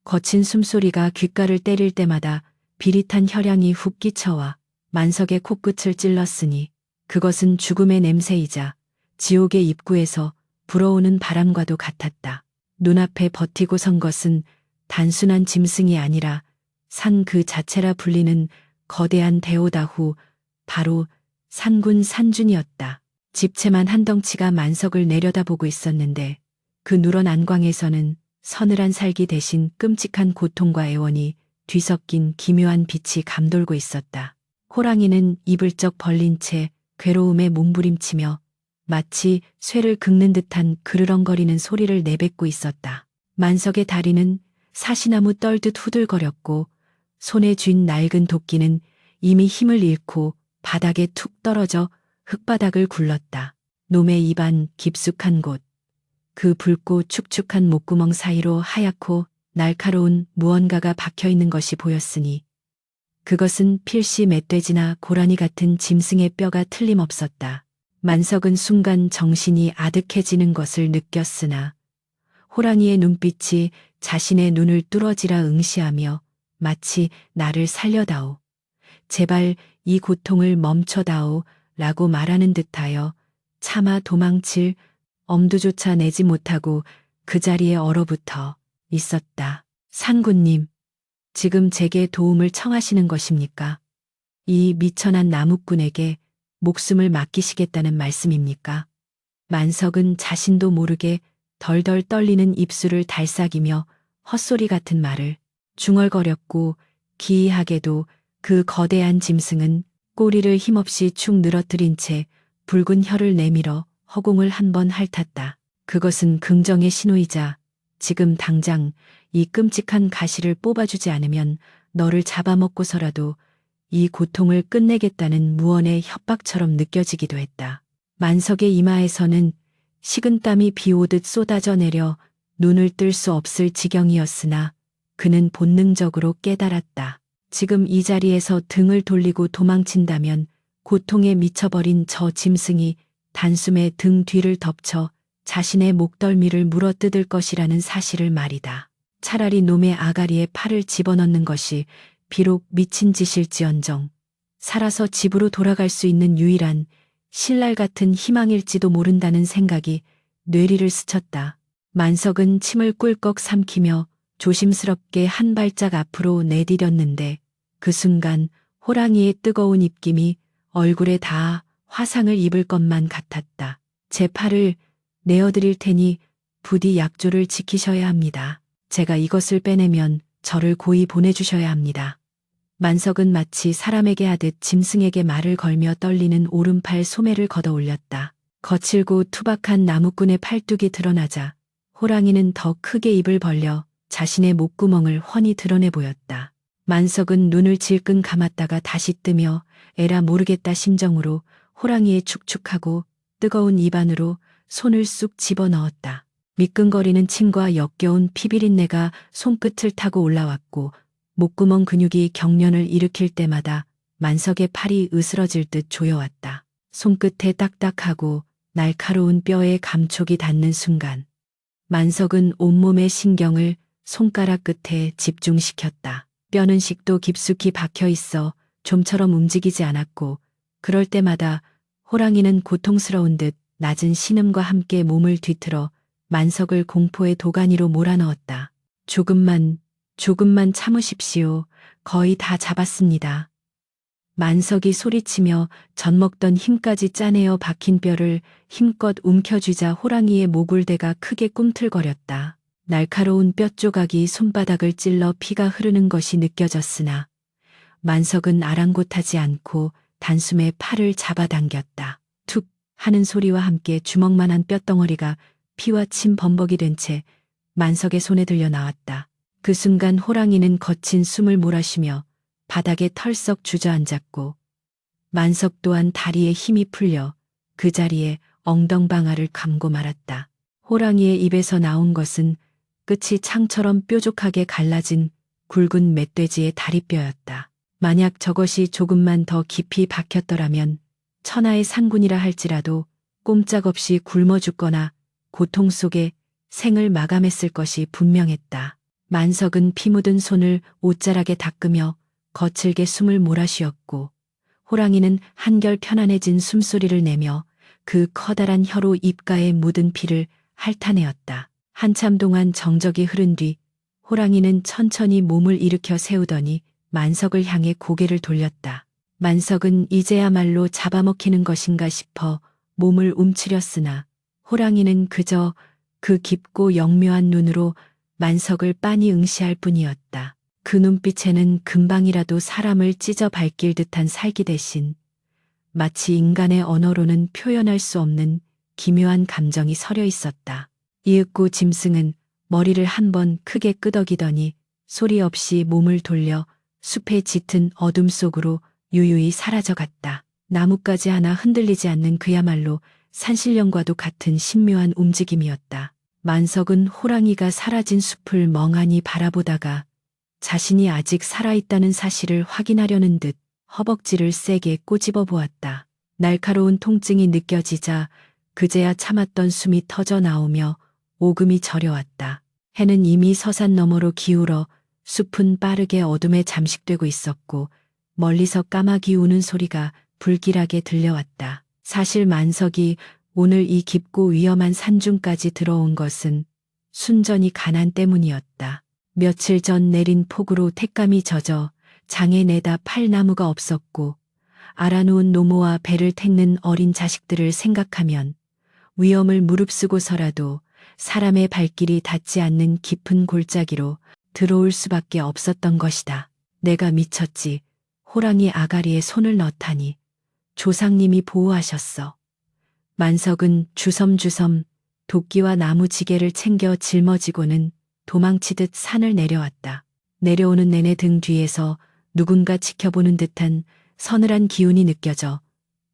거친 숨소리가 귓가를 때릴 때마다 비릿한 혈향이 훅 끼쳐와 만석의 코끝을 찔렀으니 그것은 죽음의 냄새이자 지옥의 입구에서 불어오는 바람과도 같았다. 눈앞에 버티고 선 것은 단순한 짐승이 아니라 산 그 자체라 불리는 거대한 대오다후, 바로 산군 산준이었다. 집채만 한 덩치가 만석을 내려다보고 있었는데 그 누런 안광에서는 서늘한 살기 대신 끔찍한 고통과 애원이 뒤섞인 기묘한 빛이 감돌고 있었다. 호랑이는 입을 쩍 벌린 채 괴로움에 몸부림치며 마치 쇠를 긁는 듯한 그르렁거리는 소리를 내뱉고 있었다. 만석의 다리는 사시나무 떨듯 후들거렸고 손에 쥔 낡은 도끼는 이미 힘을 잃고 바닥에 툭 떨어져 흙바닥을 굴렀다. 놈의 입안 깊숙한 곳, 그 붉고 축축한 목구멍 사이로 하얗고 날카로운 무언가가 박혀있는 것이 보였으니 그것은 필시 멧돼지나 고라니 같은 짐승의 뼈가 틀림없었다. 만석은 순간 정신이 아득해지는 것을 느꼈으나 호랑이의 눈빛이 자신의 눈을 뚫어지라 응시하며 마치 나를 살려다오, 제발 이 고통을 멈춰다오 라고 말하는 듯하여 차마 도망칠 엄두조차 내지 못하고 그 자리에 얼어붙어 있었다. 산군님, 지금 제게 도움을 청하시는 것입니까? 이 미천한 나무꾼에게 목숨을 맡기시겠다는 말씀입니까? 만석은 자신도 모르게 덜덜 떨리는 입술을 달싹이며 헛소리 같은 말을 중얼거렸고 기이하게도 그 거대한 짐승은 꼬리를 힘없이 축 늘어뜨린 채 붉은 혀를 내밀어 허공을 한번 핥았다. 그것은 긍정의 신호이자 지금 당장 이 끔찍한 가시를 뽑아주지 않으면 너를 잡아먹고서라도 이 고통을 끝내겠다는 무언의 협박처럼 느껴지기도 했다. 만석의 이마에서는 식은땀이 비오듯 쏟아져 내려 눈을 뜰 수 없을 지경이었으나 그는 본능적으로 깨달았다. 지금 이 자리에서 등을 돌리고 도망친다면 고통에 미쳐버린 저 짐승이 단숨에 등 뒤를 덮쳐 자신의 목덜미를 물어뜯을 것이라는 사실을 말이다. 차라리 놈의 아가리에 팔을 집어넣는 것이 비록 미친 짓일지언정 살아서 집으로 돌아갈 수 있는 유일한 신랄 같은 희망일지도 모른다는 생각이 뇌리를 스쳤다. 만석은 침을 꿀꺽 삼키며 조심스럽게 한 발짝 앞으로 내디뎠는데 그 순간 호랑이의 뜨거운 입김이 얼굴에 닿아 화상을 입을 것만 같았다. 제 팔을 내어드릴 테니 부디 약조를 지키셔야 합니다. 제가 이것을 빼내면 저를 고이 보내주셔야 합니다. 만석은 마치 사람에게 하듯 짐승에게 말을 걸며 떨리는 오른팔 소매를 걷어 올렸다. 거칠고 투박한 나무꾼의 팔뚝이 드러나자 호랑이는 더 크게 입을 벌려 자신의 목구멍을 훤히 드러내 보였다. 만석은 눈을 질끈 감았다가 다시 뜨며 에라 모르겠다 심정으로 호랑이의 축축하고 뜨거운 입안으로 손을 쑥 집어넣었다. 미끈거리는 침과 역겨운 피비린내가 손끝을 타고 올라왔고 목구멍 근육이 경련을 일으킬 때마다 만석의 팔이 으스러질 듯 조여왔다. 손끝에 딱딱하고 날카로운 뼈에 감촉이 닿는 순간 만석은 온몸의 신경을 손가락 끝에 집중시켰다. 뼈는 식도 깊숙이 박혀 있어 좀처럼 움직이지 않았고 그럴 때마다 호랑이는 고통스러운 듯 낮은 신음과 함께 몸을 뒤틀어 만석을 공포의 도가니로 몰아넣었다. 조금만 참으십시오. 거의 다 잡았습니다. 만석이 소리치며 젖먹던 힘까지 짜내어 박힌 뼈를 힘껏 움켜쥐자 호랑이의 모굴대가 크게 꿈틀거렸다. 날카로운 뼈 조각이 손바닥을 찔러 피가 흐르는 것이 느껴졌으나 만석은 아랑곳하지 않고 단숨에 팔을 잡아당겼다. 툭 하는 소리와 함께 주먹만한 뼈덩어리가 피와 침 범벅이 된 채 만석의 손에 들려 나왔다. 그 순간 호랑이는 거친 숨을 몰아쉬며 바닥에 털썩 주저앉았고 만석 또한 다리에 힘이 풀려 그 자리에 엉덩방아를 감고 말았다. 호랑이의 입에서 나온 것은 끝이 창처럼 뾰족하게 갈라진 굵은 멧돼지의 다리뼈였다. 만약 저것이 조금만 더 깊이 박혔더라면 천하의 산군이라 할지라도 꼼짝없이 굶어 죽거나 고통 속에 생을 마감했을 것이 분명했다. 만석은 피 묻은 손을 옷자락에 닦으며 거칠게 숨을 몰아쉬었고 호랑이는 한결 편안해진 숨소리를 내며 그 커다란 혀로 입가에 묻은 피를 핥아내었다. 한참 동안 정적이 흐른 뒤 호랑이는 천천히 몸을 일으켜 세우더니 만석을 향해 고개를 돌렸다. 만석은 이제야말로 잡아먹히는 것인가 싶어 몸을 움츠렸으나 호랑이는 그저 그 깊고 영묘한 눈으로 만석을 빤히 응시할 뿐이었다. 그 눈빛에는 금방이라도 사람을 찢어 밟길 듯한 살기 대신 마치 인간의 언어로는 표현할 수 없는 기묘한 감정이 서려 있었다. 이윽고 짐승은 머리를 한번 크게 끄덕이더니 소리 없이 몸을 돌려 숲의 짙은 어둠 속으로 유유히 사라져갔다. 나뭇가지 하나 흔들리지 않는 그야말로 산신령과도 같은 신묘한 움직임이었다. 만석은 호랑이가 사라진 숲을 멍하니 바라보다가 자신이 아직 살아있다는 사실을 확인하려는 듯 허벅지를 세게 꼬집어 보았다. 날카로운 통증이 느껴지자 그제야 참았던 숨이 터져 나오며 오금이 저려왔다. 해는 이미 서산 너머로 기울어 숲은 빠르게 어둠에 잠식되고 있었고 멀리서 까마귀 우는 소리가 불길하게 들려왔다. 사실 만석이 오늘 이 깊고 위험한 산중까지 들어온 것은 순전히 가난 때문이었다. 며칠 전 내린 폭우로 택감이 젖어 장에 내다 팔 나무가 없었고 알아놓은 노모와 배를 태는 어린 자식들을 생각하면 위험을 무릅쓰고서라도 사람의 발길이 닿지 않는 깊은 골짜기로 들어올 수밖에 없었던 것이다. 내가 미쳤지. 호랑이 아가리에 손을 넣다니. 조상님이 보호하셨어. 만석은 주섬주섬 도끼와 나무지게를 챙겨 짊어지고는 도망치듯 산을 내려왔다. 내려오는 내내 등 뒤에서 누군가 지켜보는 듯한 서늘한 기운이 느껴져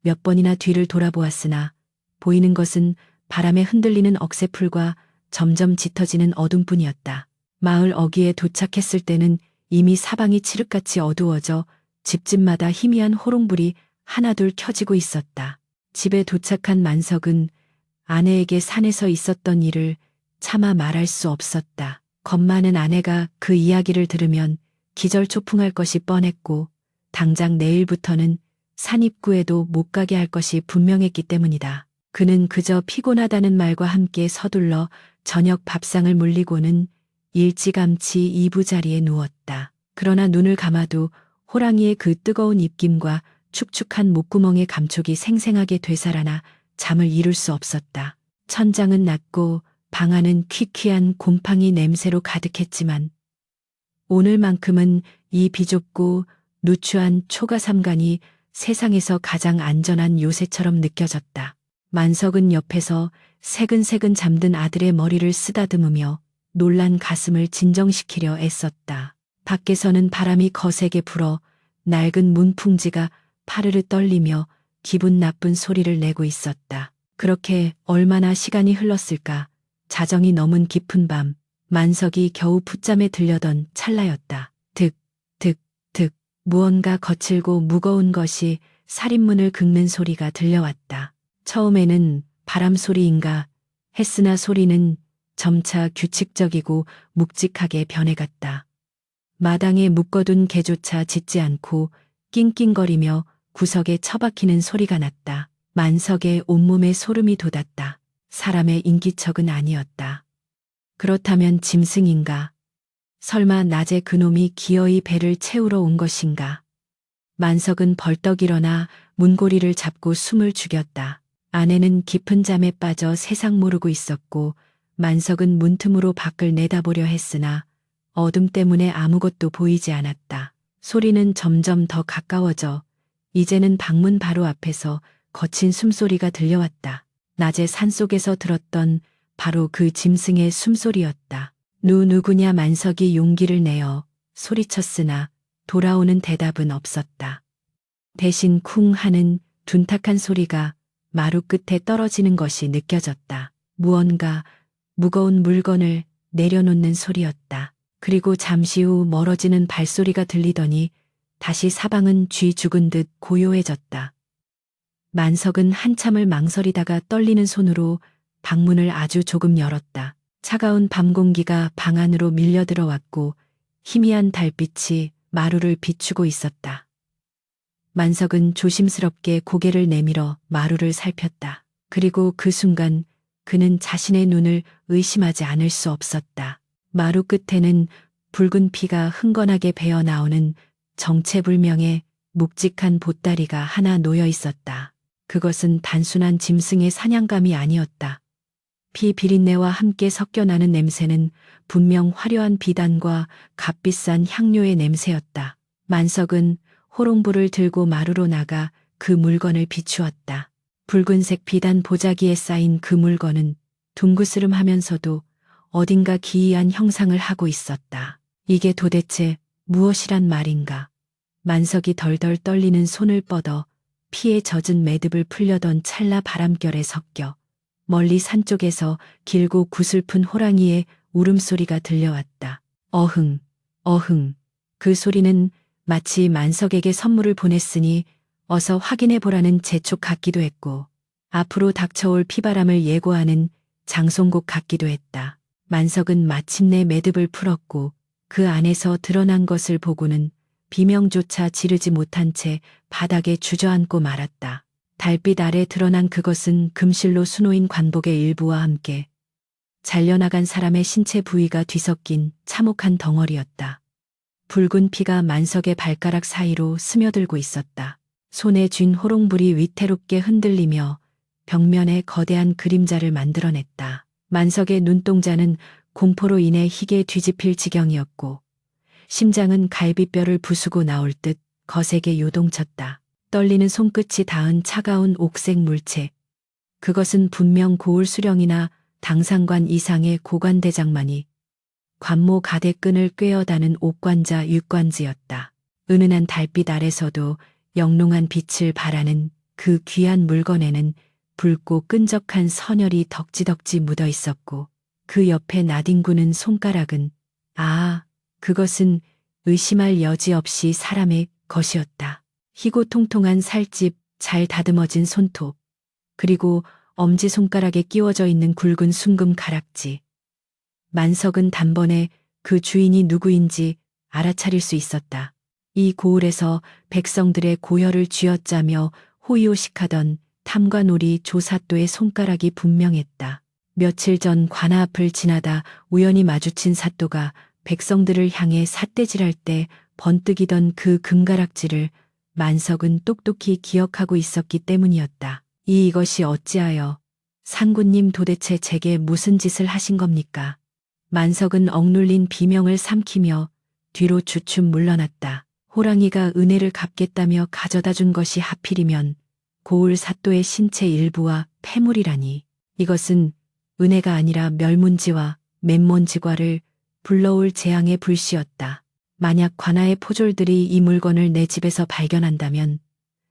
몇 번이나 뒤를 돌아보았으나 보이는 것은 바람에 흔들리는 억새풀과 점점 짙어지는 어둠뿐이었다. 마을 어귀에 도착했을 때는 이미 사방이 칠흑같이 어두워져 집집마다 희미한 호롱불이 하나둘 켜지고 있었다. 집에 도착한 만석은 아내에게 산에서 있었던 일을 차마 말할 수 없었다. 겁 많은 아내가 그 이야기를 들으면 기절초풍할 것이 뻔했고 당장 내일부터는 산 입구에도 못 가게 할 것이 분명했기 때문이다. 그는 그저 피곤하다는 말과 함께 서둘러 저녁 밥상을 물리고는 일찌감치 이부자리에 누웠다. 그러나 눈을 감아도 호랑이의 그 뜨거운 입김과 축축한 목구멍의 감촉이 생생하게 되살아나 잠을 이룰 수 없었다. 천장은 낮고 방 안은 퀴퀴한 곰팡이 냄새로 가득했지만 오늘만큼은 이 비좁고 누추한 초가삼간이 세상에서 가장 안전한 요새처럼 느껴졌다. 만석은 옆에서 새근새근 잠든 아들의 머리를 쓰다듬으며 놀란 가슴을 진정시키려 애썼다. 밖에서는 바람이 거세게 불어 낡은 문풍지가 파르르 떨리며 기분 나쁜 소리를 내고 있었다. 그렇게 얼마나 시간이 흘렀을까. 자정이 넘은 깊은 밤, 만석이 겨우 풋잠에 들려던 찰나였다. 득, 득, 득, 무언가 거칠고 무거운 것이 살인문을 긁는 소리가 들려왔다. 처음에는 바람 소리인가 했으나 소리는 점차 규칙적이고 묵직하게 변해갔다. 마당에 묶어둔 개조차 짖지 않고 낑낑거리며 구석에 처박히는 소리가 났다. 만석의 온몸에 소름이 돋았다. 사람의 인기척은 아니었다. 그렇다면 짐승인가? 설마 낮에 그놈이 기어이 배를 채우러 온 것인가? 만석은 벌떡 일어나 문고리를 잡고 숨을 죽였다. 아내는 깊은 잠에 빠져 세상 모르고 있었고 만석은 문틈으로 밖을 내다보려 했으나 어둠 때문에 아무것도 보이지 않았다. 소리는 점점 더 가까워져 이제는 방문 바로 앞에서 거친 숨소리가 들려왔다. 낮에 산속에서 들었던 바로 그 짐승의 숨소리였다. 누구냐 만석이 용기를 내어 소리쳤으나 돌아오는 대답은 없었다. 대신 쿵 하는 둔탁한 소리가 마루 끝에 떨어지는 것이 느껴졌다. 무언가 무거운 물건을 내려놓는 소리였다. 그리고 잠시 후 멀어지는 발소리가 들리더니 다시 사방은 쥐 죽은 듯 고요해졌다. 만석은 한참을 망설이다가 떨리는 손으로 방문을 아주 조금 열었다. 차가운 밤 공기가 방 안으로 밀려 들어왔고 희미한 달빛이 마루를 비추고 있었다. 만석은 조심스럽게 고개를 내밀어 마루를 살폈다. 그리고 그 순간 그는 자신의 눈을 의심하지 않을 수 없었다. 마루 끝에는 붉은 피가 흥건하게 배어 나오는 정체불명의 묵직한 보따리가 하나 놓여 있었다. 그것은 단순한 짐승의 사냥감이 아니었다. 피 비린내와 함께 섞여 나는 냄새는 분명 화려한 비단과 값비싼 향료의 냄새였다. 만석은 호롱불을 들고 마루로 나가 그 물건을 비추었다. 붉은색 비단 보자기에 쌓인 그 물건은 둥그스름하면서도 어딘가 기이한 형상을 하고 있었다. 이게 도대체 무엇이란 말인가? 만석이 덜덜 떨리는 손을 뻗어 피에 젖은 매듭을 풀려던 찰나 바람결에 섞여 멀리 산 쪽에서 길고 구슬픈 호랑이의 울음소리가 들려왔다. 어흥, 어흥. 그 소리는 마치 만석에게 선물을 보냈으니 어서 확인해 보라는 재촉 같기도 했고 앞으로 닥쳐올 피바람을 예고하는 장송곡 같기도 했다. 만석은 마침내 매듭을 풀었고 그 안에서 드러난 것을 보고는 비명조차 지르지 못한 채 바닥에 주저앉고 말았다. 달빛 아래 드러난 그것은 금실로 수놓인 관복의 일부와 함께 잘려나간 사람의 신체 부위가 뒤섞인 참혹한 덩어리였다. 붉은 피가 만석의 발가락 사이로 스며들고 있었다. 손에 쥔 호롱불이 위태롭게 흔들리며 벽면에 거대한 그림자를 만들어냈다. 만석의 눈동자는 공포로 인해 희게 뒤집힐 지경이었고 심장은 갈비뼈를 부수고 나올 듯 거세게 요동쳤다. 떨리는 손끝이 닿은 차가운 옥색 물체. 그것은 분명 고을 수령이나 당상관 이상의 고관대장만이 관모 가대끈을 꿰어다는 옥관자 육관지였다. 은은한 달빛 아래서도 영롱한 빛을 발하는 그 귀한 물건에는 붉고 끈적한 선혈이 덕지덕지 묻어 있었고 그 옆에 나뒹구는 손가락은 그것은 의심할 여지 없이 사람의 것이었다. 희고 통통한 살집, 잘 다듬어진 손톱, 그리고 엄지손가락에 끼워져 있는 굵은 순금 가락지. 만석은 단번에 그 주인이 누구인지 알아차릴 수 있었다. 이 고을에서 백성들의 고혈을 쥐어짜며 호의호식하던 탐관오리 조사또의 손가락이 분명했다. 며칠 전 관아 앞을 지나다 우연히 마주친 사또가 백성들을 향해 삿대질할 때 번뜩이던 그 금가락지를 만석은 똑똑히 기억하고 있었기 때문이었다. 이것이 어찌하여 상구님 도대체 제게 무슨 짓을 하신 겁니까? 만석은 억눌린 비명을 삼키며 뒤로 주춤 물러났다. 호랑이가 은혜를 갚겠다며 가져다 준 것이 하필이면 고을 사또의 신체 일부와 폐물이라니. 이것은 은혜가 아니라 멸문지와 맨몬지과를 불러올 재앙의 불씨였다. 만약 관아의 포졸들이 이 물건을 내 집에서 발견한다면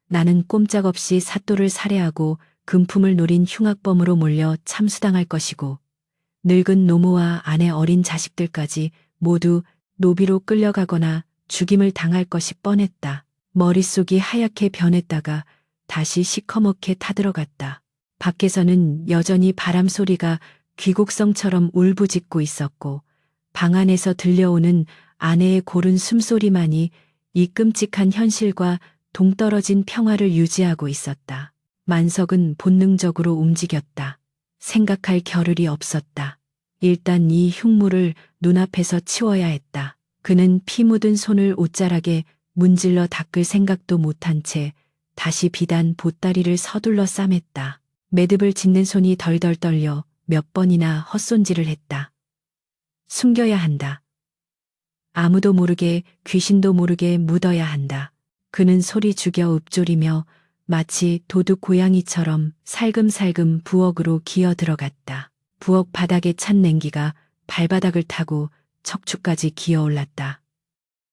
나는 꼼짝없이 사또를 살해하고 금품을 노린 흉악범으로 몰려 참수당할 것이고 늙은 노모와 아내 어린 자식들까지 모두 노비로 끌려가거나 죽임을 당할 것이 뻔했다. 머릿속이 하얗게 변했다가 다시 시커멓게 타들어갔다. 밖에서는 여전히 바람 소리가 귀곡성처럼 울부짖고 있었고 방 안에서 들려오는 아내의 고른 숨소리만이 이 끔찍한 현실과 동떨어진 평화를 유지하고 있었다. 만석은 본능적으로 움직였다. 생각할 겨를이 없었다. 일단 이 흉물을 눈앞에서 치워야 했다. 그는 피 묻은 손을 옷자락에 문질러 닦을 생각도 못한 채 다시 비단 보따리를 서둘러 싸맸다. 매듭을 짓는 손이 덜덜 떨려 몇 번이나 헛손질을 했다. 숨겨야 한다. 아무도 모르게 귀신도 모르게 묻어야 한다. 그는 소리 죽여 읊조리며 마치 도둑 고양이처럼 살금살금 부엌으로 기어 들어갔다. 부엌 바닥에 찬 냉기가 발바닥을 타고 척추까지 기어올랐다.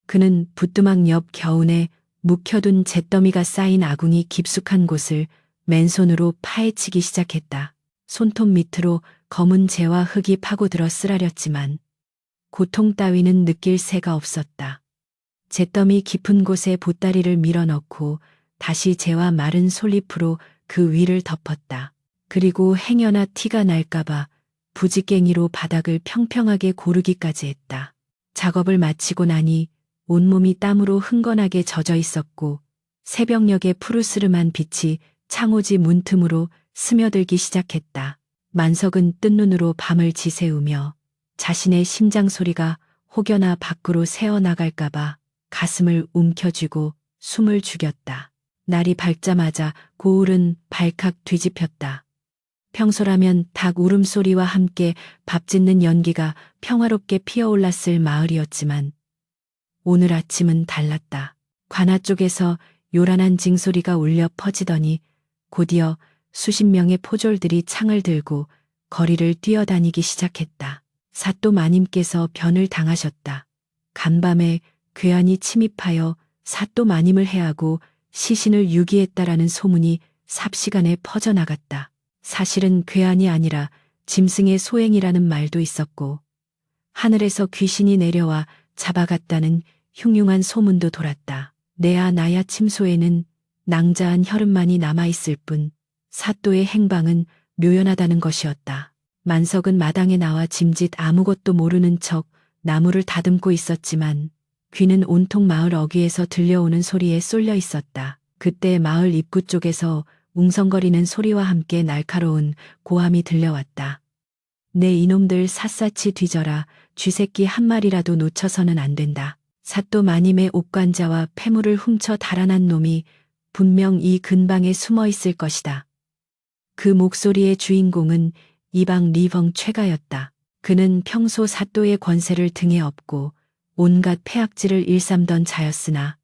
그는 부뚜막 옆 겨운에 묵혀둔 잿더미가 쌓인 아궁이 깊숙한 곳을 맨손으로 파헤치기 시작했다. 손톱 밑으로 검은 재와 흙이 파고들어 쓰라렸지만 고통 따위는 느낄 새가 없었다. 잿더미 깊은 곳에 보따리를 밀어넣고 다시 재와 마른 솔잎으로 그 위를 덮었다. 그리고 행여나 티가 날까봐 부지깽이로 바닥을 평평하게 고르기까지 했다. 작업을 마치고 나니 온몸이 땀으로 흥건하게 젖어 있었고 새벽녘의 푸르스름한 빛이 창호지 문틈으로 스며들기 시작했다. 만석은 뜬 눈으로 밤을 지새우며 자신의 심장 소리가 혹여나 밖으로 새어나갈까봐 가슴을 움켜쥐고 숨을 죽였다. 날이 밝자마자 고울은 발칵 뒤집혔다. 평소라면 닭 울음소리와 함께 밥 짓는 연기가 평화롭게 피어올랐을 마을이었지만 오늘 아침은 달랐다. 관아 쪽에서 요란한 징소리가 울려 퍼지더니 곧이어 수십 명의 포졸들이 창을 들고 거리를 뛰어다니기 시작했다. 사또 마님께서 변을 당하셨다. 간밤에 괴한이 침입하여 사또 마님을 해하고 시신을 유기했다라는 소문이 삽시간에 퍼져나갔다. 사실은 괴한이 아니라 짐승의 소행이라는 말도 있었고 하늘에서 귀신이 내려와 잡아갔다는 흉흉한 소문도 돌았다. 내야 나야 침소에는 낭자한 혈흔만이 남아있을 뿐 사또의 행방은 묘연하다는 것이었다. 만석은 마당에 나와 짐짓 아무것도 모르는 척 나무를 다듬고 있었지만 귀는 온통 마을 어귀에서 들려오는 소리에 쏠려 있었다. 그때 마을 입구 쪽에서 웅성거리는 소리와 함께 날카로운 고함이 들려왔다. 내 이놈들 샅샅이 뒤져라. 쥐새끼 한 마리라도 놓쳐서는 안 된다. 사또 마님의 옥관자와 폐물을 훔쳐 달아난 놈이 분명 이 근방에 숨어 있을 것이다. 그 목소리의 주인공은 이방 리벙 최가였다. 그는 평소 사또의 권세를 등에 업고 온갖 폐악질을 일삼던 자였으나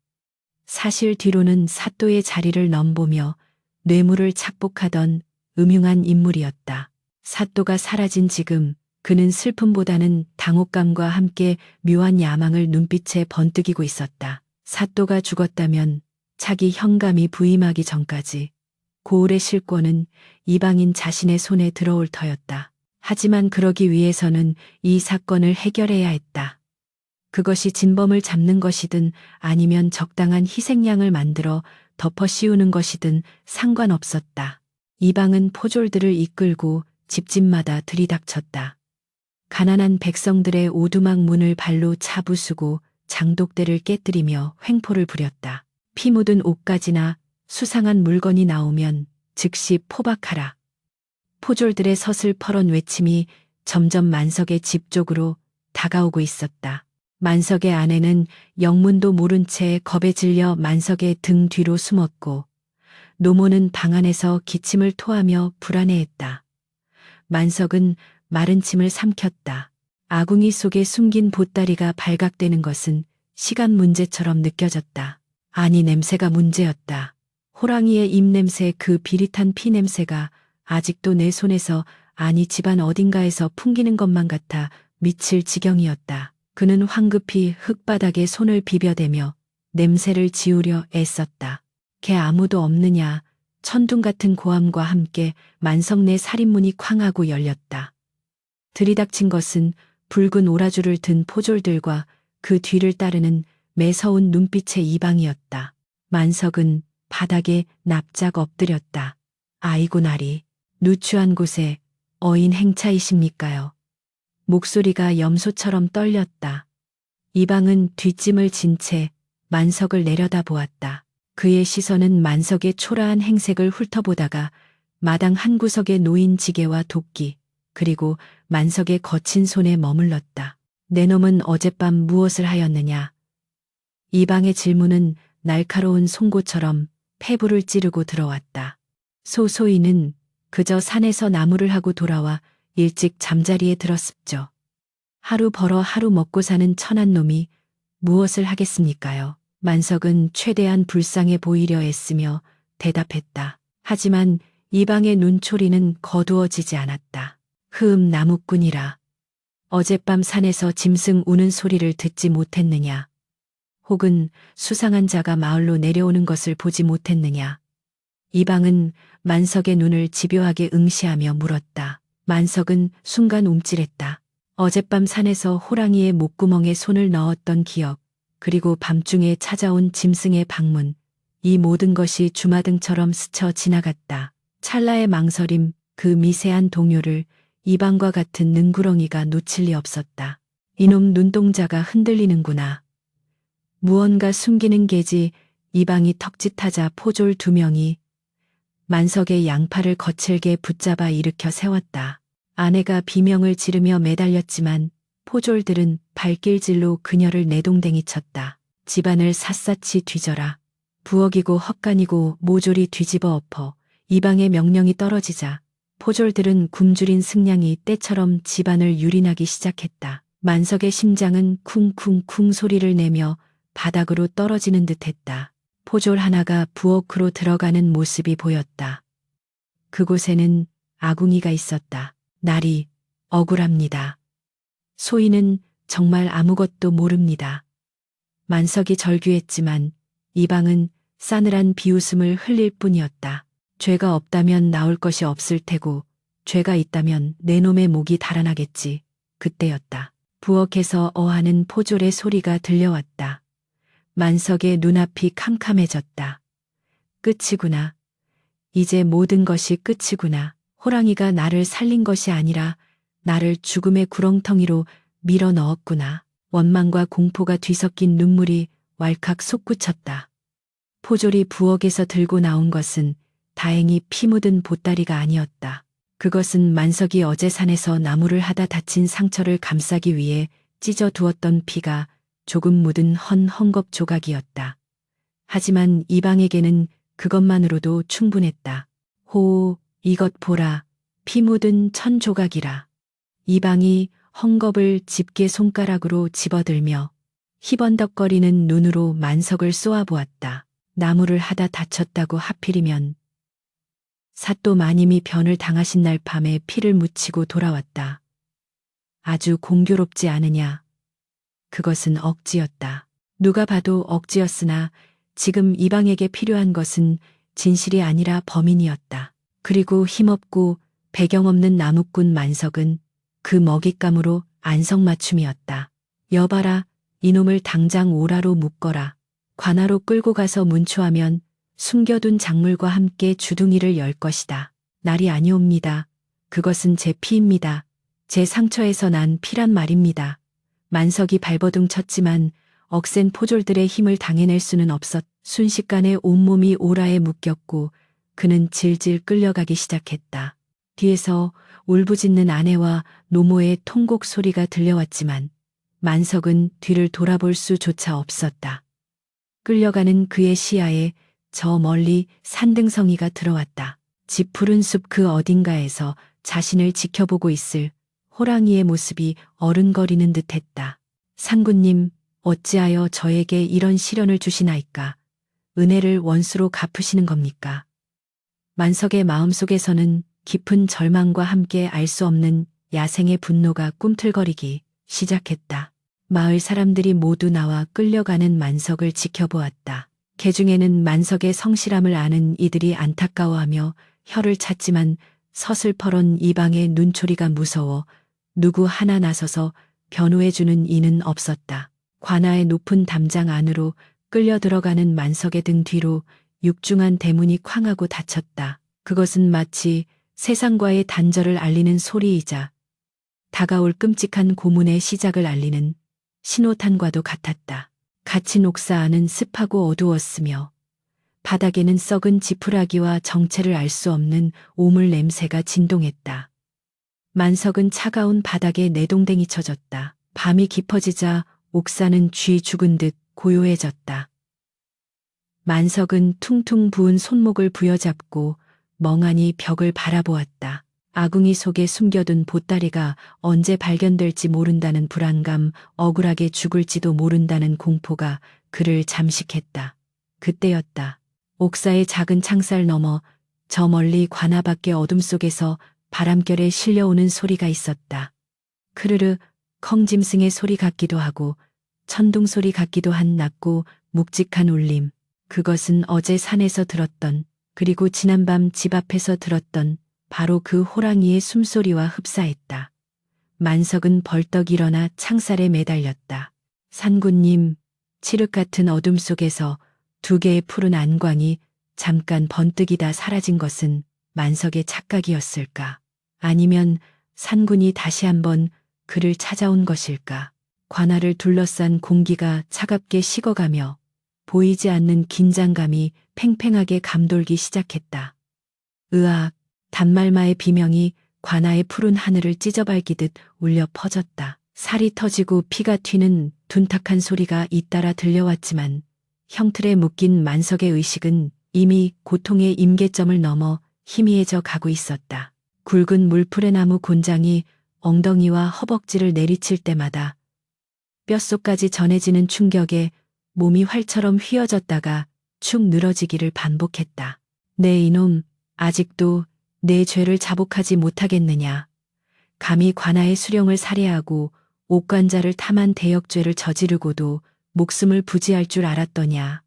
사실 뒤로는 사또의 자리를 넘보며 뇌물을 착복하던 음흉한 인물이었다. 사또가 사라진 지금 그는 슬픔보다는 당혹감과 함께 묘한 야망을 눈빛에 번뜩이고 있었다. 사또가 죽었다면 차기 현감이 부임하기 전까지 고을의 실권은 이방인 자신의 손에 들어올 터였다. 하지만 그러기 위해서는 이 사건을 해결해야 했다. 그것이 진범을 잡는 것이든 아니면 적당한 희생양을 만들어 덮어 씌우는 것이든 상관없었다. 이방은 포졸들을 이끌고 집집마다 들이닥쳤다. 가난한 백성들의 오두막 문을 발로 차부수고 장독대를 깨뜨리며 횡포를 부렸다. 피 묻은 옷가지나 수상한 물건이 나오면 즉시 포박하라. 포졸들의 서슬퍼런 외침이 점점 만석의 집 쪽으로 다가오고 있었다. 만석의 아내는 영문도 모른 채 겁에 질려 만석의 등 뒤로 숨었고 노모는 방 안에서 기침을 토하며 불안해했다. 만석은 마른 침을 삼켰다. 아궁이 속에 숨긴 보따리가 발각되는 것은 시간 문제처럼 느껴졌다. 아니 냄새가 문제였다. 호랑이의 입냄새 그 비릿한 피 냄새가 아직도 내 손에서 아니 집안 어딘가에서 풍기는 것만 같아 미칠 지경이었다. 그는 황급히 흙바닥에 손을 비벼대며 냄새를 지우려 애썼다. 걔 아무도 없느냐. 천둥 같은 고함과 함께 만석 내 살인문이 쾅 하고 열렸다. 들이닥친 것은 붉은 오라줄을 든 포졸들과 그 뒤를 따르는 매서운 눈빛의 이방이었다. 만석은 바닥에 납작 엎드렸다. 아이고 나리, 누추한 곳에 어인 행차이십니까요? 목소리가 염소처럼 떨렸다. 이방은 뒷짐을 진 채 만석을 내려다보았다. 그의 시선은 만석의 초라한 행색을 훑어보다가 마당 한 구석에 놓인 지게와 도끼, 그리고 만석의 거친 손에 머물렀다. 내 놈은 어젯밤 무엇을 하였느냐? 이방의 질문은 날카로운 송곳처럼 폐부를 찌르고 들어왔다. 소소이는 그저 산에서 나무를 하고 돌아와 일찍 잠자리에 들었습죠. 하루 벌어 하루 먹고 사는 천한 놈이 무엇을 하겠습니까요? 만석은 최대한 불쌍해 보이려 애쓰며 대답했다. 하지만 이방의 눈초리는 거두어지지 않았다. 나무꾼이라. 어젯밤 산에서 짐승 우는 소리를 듣지 못했느냐? 혹은 수상한 자가 마을로 내려오는 것을 보지 못했느냐? 이방은 만석의 눈을 집요하게 응시하며 물었다. 만석은 순간 움찔했다. 어젯밤 산에서 호랑이의 목구멍에 손을 넣었던 기억, 그리고 밤중에 찾아온 짐승의 방문, 이 모든 것이 주마등처럼 스쳐 지나갔다. 찰나의 망설임, 그 미세한 동요를 이방과 같은 능구렁이가 놓칠 리 없었다. 이놈 눈동자가 흔들리는구나. 무언가 숨기는 게지. 이방이 턱짓하자 포졸 2명이 만석의 양팔을 거칠게 붙잡아 일으켜 세웠다. 아내가 비명을 지르며 매달렸지만 포졸들은 발길질로 그녀를 내동댕이 쳤다. 집안을 샅샅이 뒤져라. 부엌이고 헛간이고 모조리 뒤집어 엎어 이방의 명령이 떨어지자 포졸들은 굶주린 승냥이 떼처럼 집안을 유린하기 시작했다. 만석의 심장은 쿵쿵쿵 소리를 내며 바닥으로 떨어지는 듯했다. 포졸 하나가 부엌으로 들어가는 모습이 보였다. 그곳에는 아궁이가 있었다. 날이 억울합니다. 소인은 정말 아무것도 모릅니다. 만석이 절규했지만 이방은 싸늘한 비웃음을 흘릴 뿐이었다. 죄가 없다면 나올 것이 없을 테고 죄가 있다면 내 놈의 목이 달아나겠지. 그때였다. 부엌에서 어하는 포졸의 소리가 들려왔다. 만석의 눈앞이 캄캄해졌다. 끝이구나. 이제 모든 것이 끝이구나. 호랑이가 나를 살린 것이 아니라 나를 죽음의 구렁텅이로 밀어 넣었구나. 원망과 공포가 뒤섞인 눈물이 왈칵 솟구쳤다. 포졸이 부엌에서 들고 나온 것은 다행히 피 묻은 보따리가 아니었다. 그것은 만석이 어제 산에서 나무를 하다 다친 상처를 감싸기 위해 찢어 두었던 피가 조금 묻은 헝겊 조각이었다. 하지만 이방에게는 그것만으로도 충분했다. 호, 이것 보라. 피 묻은 천 조각이라. 이방이 헝겊을 집게 손가락으로 집어들며 희번덕거리는 눈으로 만석을 쏘아보았다. 나무를 하다 다쳤다고 하필이면 사또 마님이 변을 당하신 날 밤에 피를 묻히고 돌아왔다. 아주 공교롭지 않으냐. 그것은 억지였다. 누가 봐도 억지였으나 지금 이방에게 필요한 것은 진실이 아니라 범인이었다. 그리고 힘없고 배경 없는 나무꾼 만석은 그 먹잇감으로 안성맞춤이었다. 여봐라, 이놈을 당장 오라로 묶어라. 관하로 끌고 가서 문초하면 숨겨둔 작물과 함께 주둥이를 열 것이다. 날이 아니옵니다. 그것은 제 피입니다. 제 상처에서 난 피란 말입니다. 만석이 발버둥 쳤지만 억센 포졸들의 힘을 당해낼 수는 없었. 순식간에 온몸이 오라에 묶였고 그는 질질 끌려가기 시작했다. 뒤에서 울부짖는 아내와 노모의 통곡 소리가 들려왔지만 만석은 뒤를 돌아볼 수조차 없었다. 끌려가는 그의 시야에 저 멀리 산등성이가 들어왔다. 집 푸른 숲 그 어딘가에서 자신을 지켜보고 있을 호랑이의 모습이 어른거리는 듯했다. 상구님, 어찌하여 저에게 이런 시련을 주시나이까? 은혜를 원수로 갚으시는 겁니까? 만석의 마음속에서는 깊은 절망과 함께 알 수 없는 야생의 분노가 꿈틀거리기 시작했다. 마을 사람들이 모두 나와 끌려가는 만석을 지켜보았다. 개중에는 만석의 성실함을 아는 이들이 안타까워하며 혀를 찼지만 서슬퍼런 이방의 눈초리가 무서워 누구 하나 나서서 변호해주는 이는 없었다. 관아의 높은 담장 안으로 끌려 들어가는 만석의 등 뒤로 육중한 대문이 쾅하고 닫혔다. 그것은 마치 세상과의 단절을 알리는 소리이자 다가올 끔찍한 고문의 시작을 알리는 신호탄과도 같았다. 갇힌 옥사 안은 습하고 어두웠으며 바닥에는 썩은 지푸라기와 정체를 알 수 없는 오물 냄새가 진동했다. 만석은 차가운 바닥에 내동댕이 쳐졌다. 밤이 깊어지자 옥사는 쥐 죽은 듯 고요해졌다. 만석은 퉁퉁 부은 손목을 부여잡고 멍하니 벽을 바라보았다. 아궁이 속에 숨겨둔 보따리가 언제 발견될지 모른다는 불안감, 억울하게 죽을지도 모른다는 공포가 그를 잠식했다. 그때였다. 옥사의 작은 창살 너머 저 멀리 관아 밖의 어둠 속에서 바람결에 실려오는 소리가 있었다. 크르르 컹짐승의 소리 같기도 하고 천둥 소리 같기도 한 낮고 묵직한 울림. 그것은 어제 산에서 들었던 그리고 지난밤 집 앞에서 들었던 바로 그 호랑이의 숨소리와 흡사했다. 만석은 벌떡 일어나 창살에 매달렸다. 산군님, 칠흑 같은 어둠 속에서 2개의 푸른 안광이 잠깐 번뜩이다 사라진 것은 만석의 착각이었을까? 아니면 산군이 다시 한번 그를 찾아온 것일까. 관아를 둘러싼 공기가 차갑게 식어가며 보이지 않는 긴장감이 팽팽하게 감돌기 시작했다. 으악, 단말마의 비명이 관아의 푸른 하늘을 찢어밟기듯 울려 퍼졌다. 살이 터지고 피가 튀는 둔탁한 소리가 잇따라 들려왔지만 형틀에 묶인 만석의 의식은 이미 고통의 임계점을 넘어 희미해져 가고 있었다. 굵은 물풀의 나무 곤장이 엉덩이와 허벅지를 내리칠 때마다 뼛속까지 전해지는 충격에 몸이 활처럼 휘어졌다가 축 늘어지기를 반복했다. 내 이놈, 아직도 내 죄를 자복하지 못하겠느냐. 감히 관아의 수령을 살해하고 옥관자를 탐한 대역죄를 저지르고도 목숨을 부지할 줄 알았더냐.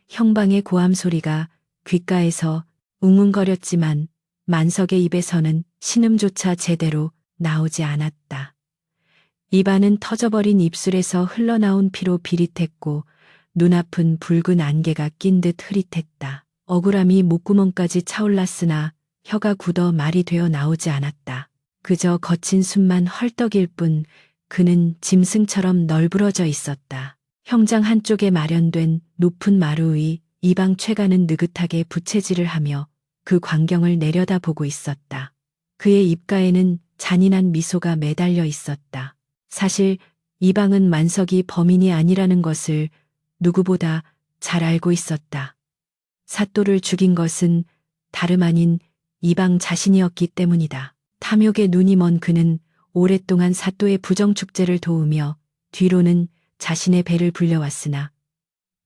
형방의 고함 소리가 귓가에서 웅웅거렸지만 만석의 입에서는 신음조차 제대로 나오지 않았다. 입안은 터져버린 입술에서 흘러나온 피로 비릿했고 눈앞은 붉은 안개가 낀 듯 흐릿했다. 억울함이 목구멍까지 차올랐으나 혀가 굳어 말이 되어 나오지 않았다. 그저 거친 숨만 헐떡일 뿐 그는 짐승처럼 널브러져 있었다. 형장 한쪽에 마련된 높은 마루 위 이방 최가는 느긋하게 부채질을 하며 그 광경을 내려다보고 있었다. 그의 입가에는 잔인한 미소가 매달려 있었다. 사실 이방은 만석이 범인이 아니라는 것을 누구보다 잘 알고 있었다. 사또를 죽인 것은 다름 아닌 이방 자신이었기 때문이다. 탐욕에 눈이 먼 그는 오랫동안 사또의 부정축제를 도우며 뒤로는 자신의 배를 불려왔으나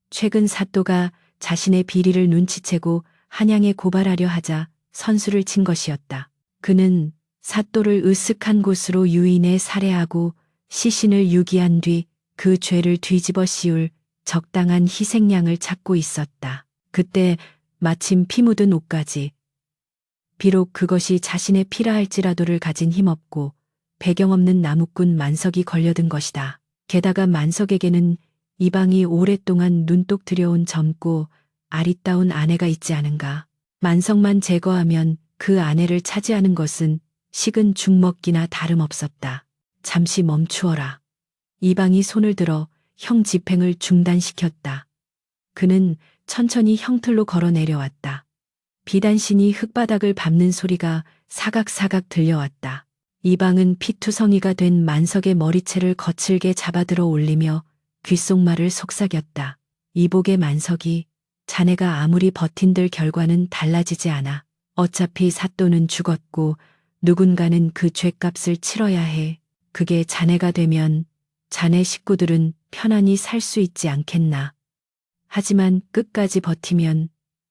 최근 사또가 자신의 비리를 눈치채고 한양에 고발하려 하자 선수를 친 것이었다. 그는 사또를 으쓱한 곳으로 유인해 살해하고 시신을 유기한 뒤 그 죄를 뒤집어 씌울 적당한 희생양을 찾고 있었다. 그때 마침 피 묻은 옷까지. 비록 그것이 자신의 피라 할지라도를 가진 힘없고 배경 없는 나무꾼 만석이 걸려든 것이다. 게다가 만석에게는 이방이 오랫동안 눈독 들여온 젊고 아리따운 아내가 있지 않은가. 만석만 제거하면 그 아내를 차지하는 것은 식은 죽 먹기나 다름없었다. 잠시 멈추어라. 이방이 손을 들어 형 집행을 중단시켰다. 그는 천천히 형틀로 걸어 내려왔다. 비단신이 흙바닥을 밟는 소리가 사각사각 들려왔다. 이방은 피투성이가 된 만석의 머리채를 거칠게 잡아들어 올리며 귓속말을 속삭였다. 이복의 만석이 자네가 아무리 버틴들 결과는 달라지지 않아. 어차피 사또는 죽었고 누군가는 그 죗값을 치러야 해. 그게 자네가 되면 자네 식구들은 편안히 살 수 있지 않겠나. 하지만 끝까지 버티면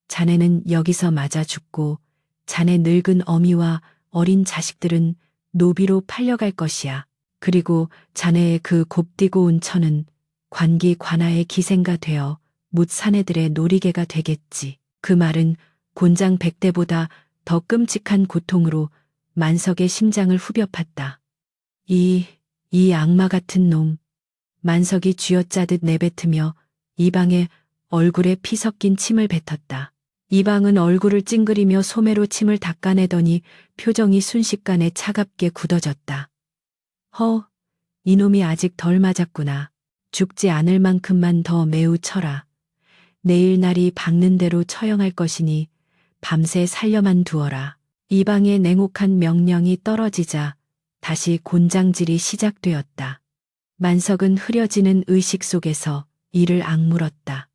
자네는 여기서 맞아 죽고 자네 늙은 어미와 어린 자식들은 노비로 팔려갈 것이야. 그리고 자네의 그 곱디고 온 처는 관기 관아의 기생가 되어 묻 사내들의 놀이개가 되겠지. 그 말은 곤장 100대보다 더 끔찍한 고통으로 만석의 심장을 후벼 팠다. 이 악마 같은 놈. 만석이 쥐어짜듯 내뱉으며 이방의 얼굴에 피 섞인 침을 뱉었다. 이방은 얼굴을 찡그리며 소매로 침을 닦아내더니 표정이 순식간에 차갑게 굳어졌다. 이놈이 아직 덜 맞았구나. 죽지 않을 만큼만 더 매우 쳐라. 내일 날이 밝는 대로 처형할 것이니 밤새 살려만 두어라. 이방의 냉혹한 명령이 떨어지자 다시 곤장질이 시작되었다. 만석은 흐려지는 의식 속에서 이를 악물었다.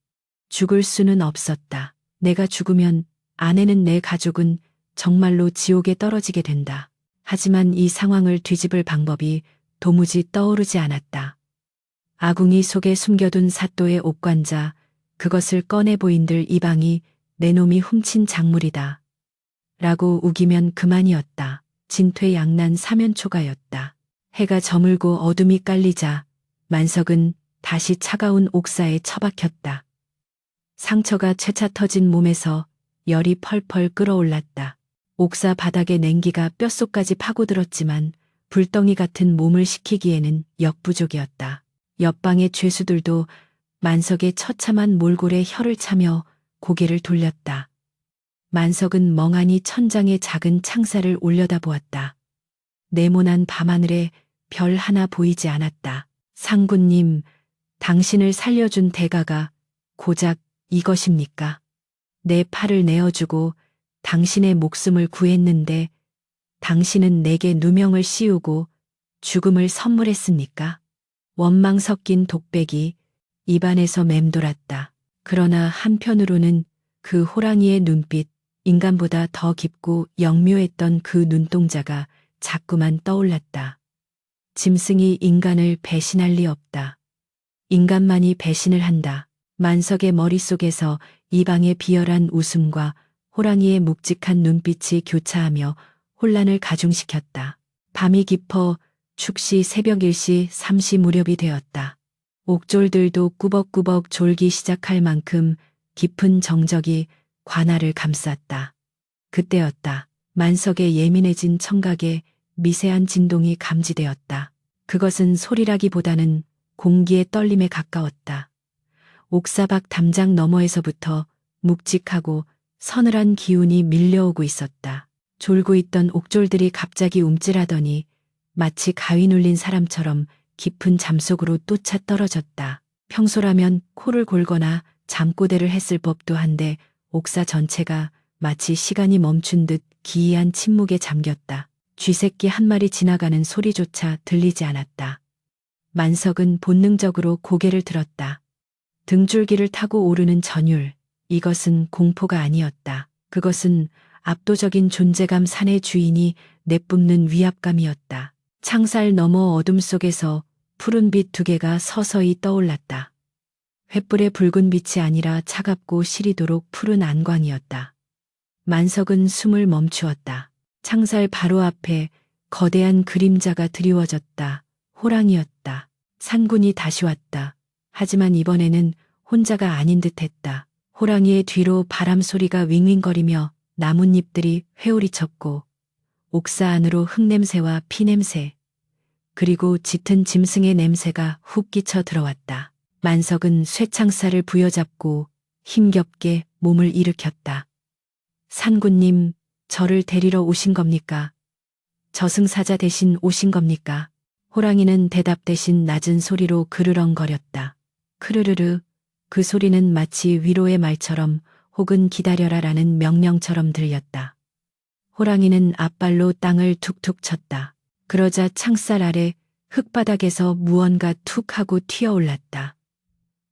죽을 수는 없었다. 내가 죽으면 아내는 내 가족은 정말로 지옥에 떨어지게 된다. 하지만 이 상황을 뒤집을 방법이 도무지 떠오르지 않았다. 아궁이 속에 숨겨둔 사또의 옥관자, 그것을 꺼내 보인들 이방이 내 놈이 훔친 작물이다. 라고 우기면 그만이었다. 진퇴양난 사면초가였다. 해가 저물고 어둠이 깔리자 만석은 다시 차가운 옥사에 처박혔다. 상처가 채차 터진 몸에서 열이 펄펄 끓어올랐다. 옥사 바닥의 냉기가 뼛속까지 파고들었지만 불덩이 같은 몸을 식히기에는 역부족이었다. 옆방의 죄수들도 만석의 처참한 몰골에 혀를 차며 고개를 돌렸다. 만석은 멍하니 천장의 작은 창살을 올려다보았다. 네모난 밤하늘에 별 하나 보이지 않았다. 상구님, 당신을 살려준 대가가 고작 이것입니까? 내 팔을 내어주고 당신의 목숨을 구했는데 당신은 내게 누명을 씌우고 죽음을 선물했습니까? 원망 섞인 독백이 입안에서 맴돌았다. 그러나 한편으로는 그 호랑이의 눈빛, 인간보다 더 깊고 영묘했던 그 눈동자가 자꾸만 떠올랐다. 짐승이 인간을 배신할 리 없다. 인간만이 배신을 한다. 만석의 머릿속에서 이방의 비열한 웃음과 호랑이의 묵직한 눈빛이 교차하며 혼란을 가중시켰다. 밤이 깊어 축시 새벽 1시 3시 무렵이 되었다. 옥졸들도 꾸벅꾸벅 졸기 시작할 만큼 깊은 정적이 관아를 감쌌다. 그때였다. 만석의 예민해진 청각에 미세한 진동이 감지되었다. 그것은 소리라기보다는 공기의 떨림에 가까웠다. 옥사박 담장 너머에서부터 묵직하고 서늘한 기운이 밀려오고 있었다. 졸고 있던 옥졸들이 갑자기 움찔하더니 마치 가위 눌린 사람처럼 깊은 잠속으로 또 차 떨어졌다. 평소라면 코를 골거나 잠꼬대를 했을 법도 한데 옥사 전체가 마치 시간이 멈춘 듯 기이한 침묵에 잠겼다. 쥐새끼 한 마리 지나가는 소리조차 들리지 않았다. 만석은 본능적으로 고개를 들었다. 등줄기를 타고 오르는 전율, 이것은 공포가 아니었다. 그것은 압도적인 존재감 산의 주인이 내뿜는 위압감이었다. 창살 너머 어둠 속에서 푸른빛 두 개가 서서히 떠올랐다. 횃불의 붉은 빛이 아니라 차갑고 시리도록 푸른 안광이었다. 만석은 숨을 멈추었다. 창살 바로 앞에 거대한 그림자가 드리워졌다. 호랑이였다. 산군이 다시 왔다. 하지만 이번에는 혼자가 아닌 듯했다. 호랑이의 뒤로 바람 소리가 윙윙거리며 나뭇잎들이 회오리쳤고 옥사 안으로 흙냄새와 피냄새 그리고 짙은 짐승의 냄새가 훅 끼쳐 들어왔다. 만석은 쇠창살을 부여잡고 힘겹게 몸을 일으켰다. 산군님, 저를 데리러 오신 겁니까? 저승사자 대신 오신 겁니까? 호랑이는 대답 대신 낮은 소리로 그르렁거렸다. 크르르르. 그 소리는 마치 위로의 말처럼 혹은 기다려라라는 명령처럼 들렸다. 호랑이는 앞발로 땅을 툭툭 쳤다. 그러자 창살 아래 흙바닥에서 무언가 툭 하고 튀어올랐다.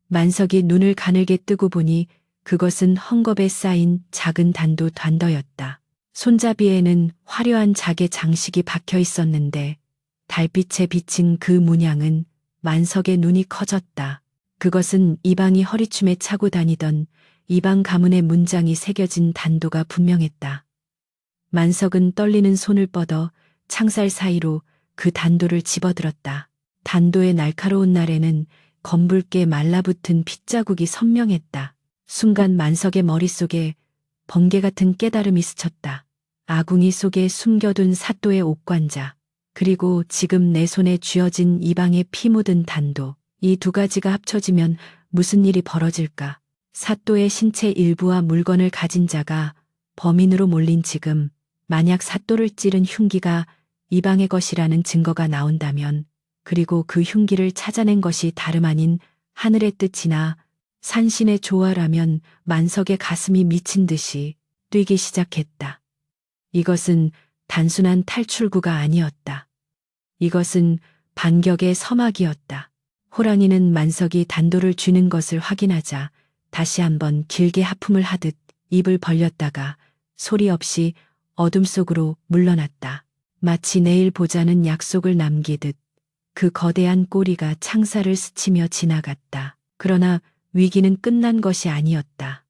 만석이 눈을 가늘게 뜨고 보니 그것은 헝겊에 쌓인 작은 단도 단더였다. 손잡이에는 화려한 작의 장식이 박혀 있었는데 달빛에 비친 그 문양은 만석의 눈이 커졌다. 그것은 이방이 허리춤에 차고 다니던 이방 가문의 문장이 새겨진 단도가 분명했다. 만석은 떨리는 손을 뻗어 창살 사이로 그 단도를 집어들었다. 단도의 날카로운 날에는 검붉게 말라붙은 핏자국이 선명했다. 순간 만석의 머릿속에 번개 같은 깨달음이 스쳤다. 아궁이 속에 숨겨둔 사또의 옥관자, 그리고 지금 내 손에 쥐어진 이방의 피 묻은 단도, 이 두 가지가 합쳐지면 무슨 일이 벌어질까? 사또의 신체 일부와 물건을 가진 자가 범인으로 몰린 지금 만약 사또를 찌른 흉기가 이방의 것이라는 증거가 나온다면 그리고 그 흉기를 찾아낸 것이 다름 아닌 하늘의 뜻이나 산신의 조화라면 만석의 가슴이 미친 듯이 뛰기 시작했다. 이것은 단순한 탈출구가 아니었다. 이것은 반격의 서막이었다. 호랑이는 만석이 단도를 쥐는 것을 확인하자 다시 한번 길게 하품을 하듯 입을 벌렸다가 소리 없이 어둠 속으로 물러났다. 마치 내일 보자는 약속을 남기듯 그 거대한 꼬리가 창살을 스치며 지나갔다. 그러나 위기는 끝난 것이 아니었다.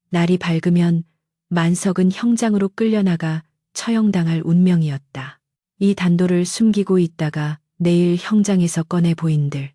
날이 밝으면 만석은 형장으로 끌려나가 처형당할 운명이었다. 이 단도를 숨기고 있다가 내일 형장에서 꺼내 보인들.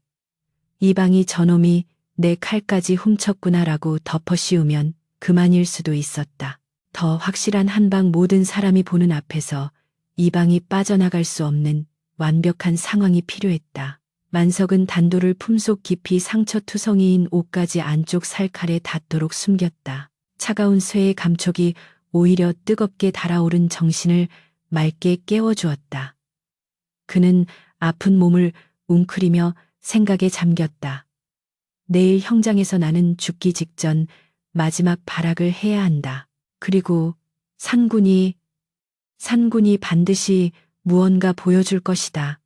이방이 저놈이 내 칼까지 훔쳤구나라고 덮어씌우면 그만일 수도 있었다. 더 확실한 한방 모든 사람이 보는 앞에서 이방이 빠져나갈 수 없는 완벽한 상황이 필요했다. 만석은 단도를 품속 깊이 상처투성이인 옷가지 안쪽 살칼에 닿도록 숨겼다. 차가운 쇠의 감촉이 오히려 뜨겁게 달아오른 정신을 맑게 깨워주었다. 그는 아픈 몸을 웅크리며 생각에 잠겼다. 내일 형장에서 나는 죽기 직전 마지막 발악을 해야 한다. 그리고 산군이 반드시 무언가 보여줄 것이다.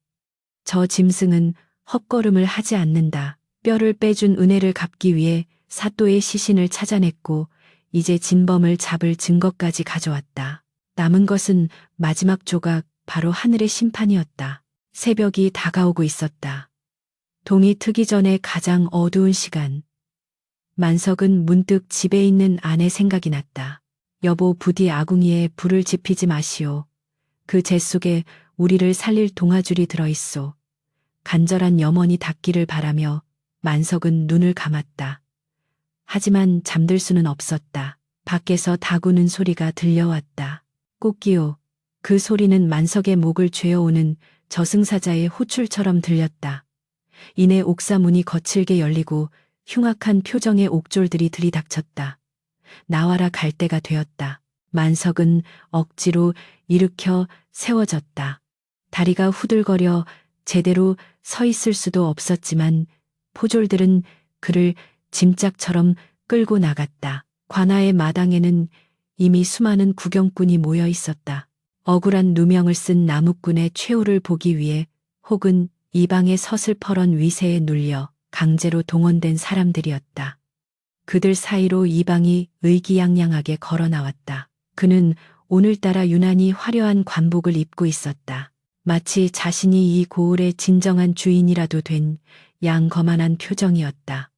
저 짐승은 헛걸음을 하지 않는다. 뼈를 빼준 은혜를 갚기 위해 사또의 시신을 찾아냈고 이제 진범을 잡을 증거까지 가져왔다. 남은 것은 마지막 조각, 바로 하늘의 심판이었다. 새벽이 다가오고 있었다. 동이 트기 전에 가장 어두운 시간. 만석은 문득 집에 있는 아내 생각이 났다. 여보, 부디 아궁이에 불을 지피지 마시오. 그 재 속에 우리를 살릴 동아줄이 들어있소. 간절한 염원이 닿기를 바라며 만석은 눈을 감았다. 하지만 잠들 수는 없었다. 밖에서 다구는 소리가 들려왔다. 꽃기호. 그 소리는 만석의 목을 죄어오는 저승사자의 호출처럼 들렸다. 이내 옥사 문이 거칠게 열리고 흉악한 표정의 옥졸들이 들이닥쳤다. 나와라, 갈 때가 되었다. 만석은 억지로 일으켜 세워졌다. 다리가 후들거려 제대로 서 있을 수도 없었지만 포졸들은 그를 짐짝처럼 끌고 나갔다. 관아의 마당에는 이미 수많은 구경꾼이 모여 있었다. 억울한 누명을 쓴 나무꾼의 최후를 보기 위해 혹은 이방의 서슬퍼런 위세에 눌려 강제로 동원된 사람들이었다. 그들 사이로 이방이 의기양양하게 걸어 나왔다. 그는 오늘따라 유난히 화려한 관복을 입고 있었다. 마치 자신이 이 고을의 진정한 주인이라도 된 양거만한 표정이었다.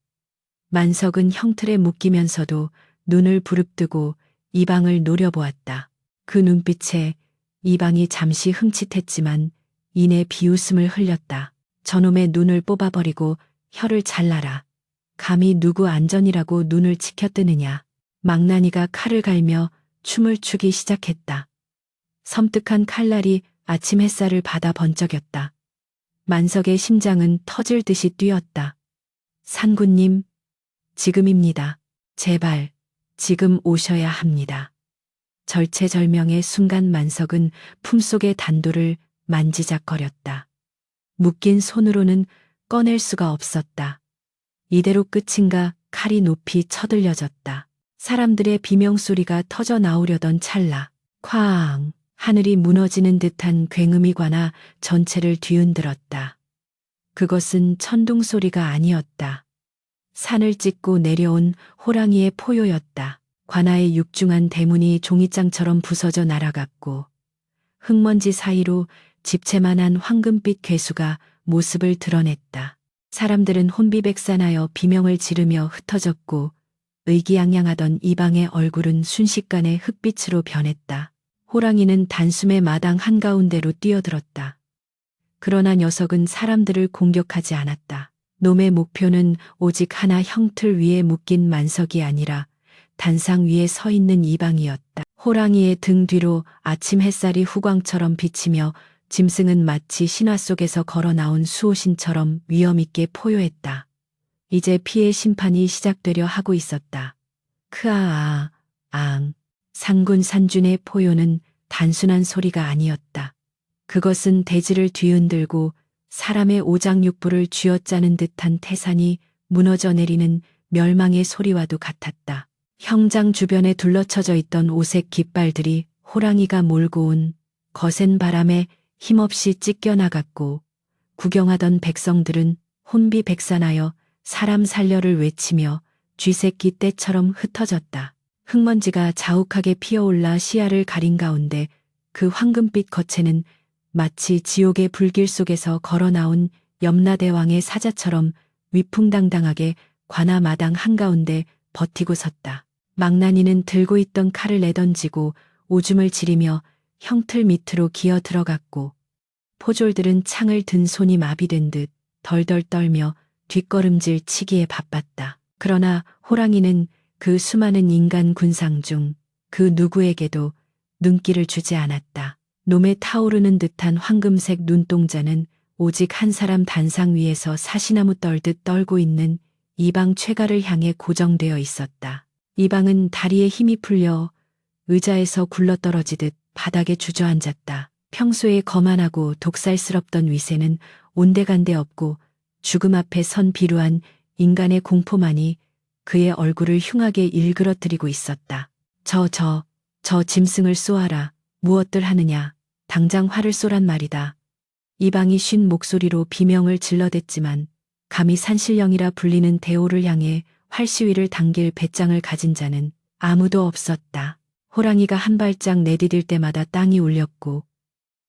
만석은 형틀에 묶이면서도 눈을 부릅뜨고 이방을 노려보았다. 그 눈빛에 이방이 잠시 흠칫했지만 이내 비웃음을 흘렸다. 저놈의 눈을 뽑아버리고 혀를 잘라라. 감히 누구 안전이라고 눈을 치켜뜨느냐. 망나니가 칼을 갈며 춤을 추기 시작했다. 섬뜩한 칼날이 아침 햇살을 받아 번쩍였다. 만석의 심장은 터질 듯이 뛰었다. 산군님, 지금입니다. 제발, 지금 오셔야 합니다. 절체절명의 순간 만석은 품속의 단도를 만지작거렸다. 묶인 손으로는 꺼낼 수가 없었다. 이대로 끝인가. 칼이 높이 쳐들려졌다. 사람들의 비명소리가 터져 나오려던 찰나. 쾅! 하늘이 무너지는 듯한 굉음이 관아 전체를 뒤흔들었다. 그것은 천둥 소리가 아니었다. 산을 찍고 내려온 호랑이의 포효였다. 관아의 육중한 대문이 종이장처럼 부서져 날아갔고 흙먼지 사이로 집채만한 황금빛 괴수가 모습을 드러냈다. 사람들은 혼비백산하여 비명을 지르며 흩어졌고 의기양양하던 이방의 얼굴은 순식간에 흑빛으로 변했다. 호랑이는 단숨에 마당 한가운데로 뛰어들었다. 그러나 녀석은 사람들을 공격하지 않았다. 놈의 목표는 오직 하나, 형틀 위에 묶인 만석이 아니라 단상 위에 서 있는 이방이었다. 호랑이의 등 뒤로 아침 햇살이 후광처럼 비치며 짐승은 마치 신화 속에서 걸어 나온 수호신처럼 위엄있게 포효했다. 이제 피의 심판이 시작되려 하고 있었다. 크아아, 앙. 상군 산준의 포효는 단순한 소리가 아니었다. 그것은 대지를 뒤흔들고 사람의 오장육부를 쥐어짜는 듯한 태산이 무너져 내리는 멸망의 소리와도 같았다. 형장 주변에 둘러쳐져 있던 오색 깃발들이 호랑이가 몰고 온 거센 바람에 힘없이 찢겨나갔고 구경하던 백성들은 혼비백산하여 사람 살려를 외치며 쥐새끼 떼처럼 흩어졌다. 흙먼지가 자욱하게 피어올라 시야를 가린 가운데 그 황금빛 거체는 마치 지옥의 불길 속에서 걸어 나온 염라대왕의 사자처럼 위풍당당하게 관아 마당 한가운데 버티고 섰다. 망나니는 들고 있던 칼을 내던지고 오줌을 지리며 형틀 밑으로 기어 들어갔고 포졸들은 창을 든 손이 마비된 듯 덜덜 떨며 뒷걸음질 치기에 바빴다. 그러나 호랑이는 그 수많은 인간 군상 중 그 누구에게도 눈길을 주지 않았다. 놈의 타오르는 듯한 황금색 눈동자는 오직 한 사람 단상 위에서 사시나무 떨듯 떨고 있는 이방 최가를 향해 고정되어 있었다. 이방은 다리에 힘이 풀려 의자에서 굴러떨어지듯 바닥에 주저앉았다. 평소에 거만하고 독살스럽던 위세는 온데간데 없고 죽음 앞에 선 비루한 인간의 공포만이 그의 얼굴을 흉하게 일그러뜨리고 있었다. 저 짐승을 쏘아라. 무엇들 하느냐. 당장 활을 쏘란 말이다. 이방이 쉰 목소리로 비명을 질러댔지만 감히 산신령이라 불리는 대오를 향해 활시위를 당길 배짱을 가진 자는 아무도 없었다. 호랑이가 한 발짝 내디딜 때마다 땅이 울렸고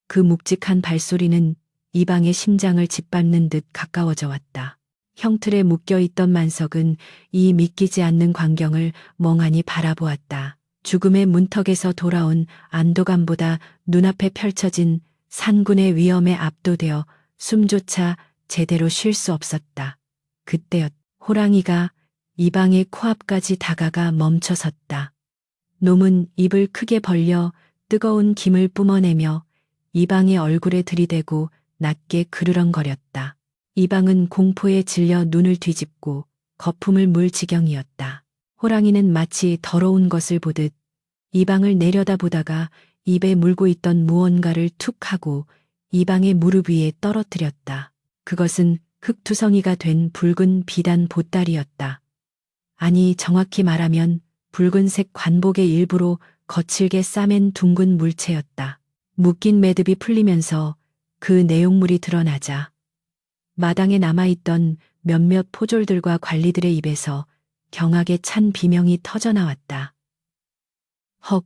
그 묵직한 발소리는 이방의 심장을 짓밟는 듯 가까워져 왔다. 형틀에 묶여있던 만석은 이 믿기지 않는 광경을 멍하니 바라보았다. 죽음의 문턱에서 돌아온 안도감보다 눈앞에 펼쳐진 산군의 위험에 압도되어 숨조차 제대로 쉴 수 없었다. 그때였 호랑이가 이방의 코앞까지 다가가 멈춰섰다. 놈은 입을 크게 벌려 뜨거운 김을 뿜어내며 이방의 얼굴에 들이대고 낮게 그르렁거렸다. 이방은 공포에 질려 눈을 뒤집고 거품을 물 지경이었다. 호랑이는 마치 더러운 것을 보듯 이방을 내려다보다가 입에 물고 있던 무언가를 툭 하고 이방의 무릎 위에 떨어뜨렸다. 그것은 흙투성이가 된 붉은 비단 보따리였다. 아니, 정확히 말하면 붉은색 관복의 일부로 거칠게 싸맨 둥근 물체였다. 묶인 매듭이 풀리면서 그 내용물이 드러나자 마당에 남아있던 몇몇 포졸들과 관리들의 입에서 경악에 찬 비명이 터져나왔다. 헉,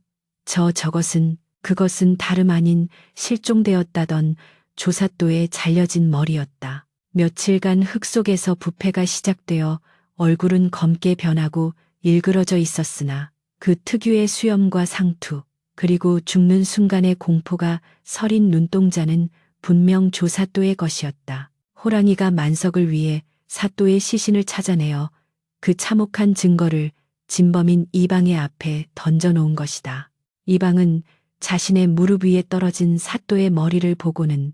그것은 다름 아닌 실종되었다던 조사또의 잘려진 머리였다. 며칠간 흙 속에서 부패가 시작되어 얼굴은 검게 변하고 일그러져 있었으나 그 특유의 수염과 상투, 그리고 죽는 순간의 공포가 서린 눈동자는 분명 조사또의 것이었다. 호랑이가 만석을 위해 사또의 시신을 찾아내어 그 참혹한 증거를 진범인 이방의 앞에 던져놓은 것이다. 이방은 자신의 무릎 위에 떨어진 사또의 머리를 보고는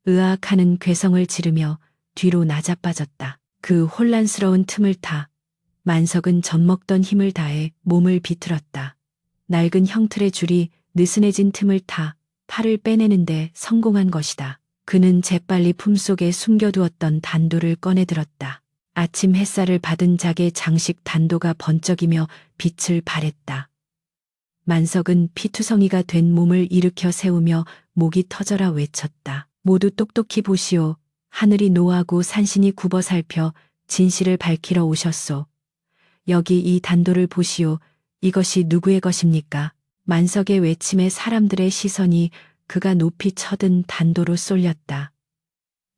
으악하는 괴성을 지르며 뒤로 나자빠졌다. 그 혼란스러운 틈을 타 만석은 젖먹던 힘을 다해 몸을 비틀었다. 낡은 형틀의 줄이 느슨해진 틈을 타 팔을 빼내는데 성공한 것이다. 그는 재빨리 품속에 숨겨두었던 단도를 꺼내들었다. 아침 햇살을 받은 작의 장식 단도가 번쩍이며 빛을 발했다. 만석은 피투성이가 된 몸을 일으켜 세우며 목이 터져라 외쳤다. 모두 똑똑히 보시오. 하늘이 노하고 산신이 굽어 살펴 진실을 밝히러 오셨소. 여기 이 단도를 보시오. 이것이 누구의 것입니까? 만석의 외침에 사람들의 시선이 그가 높이 쳐든 단도로 쏠렸다.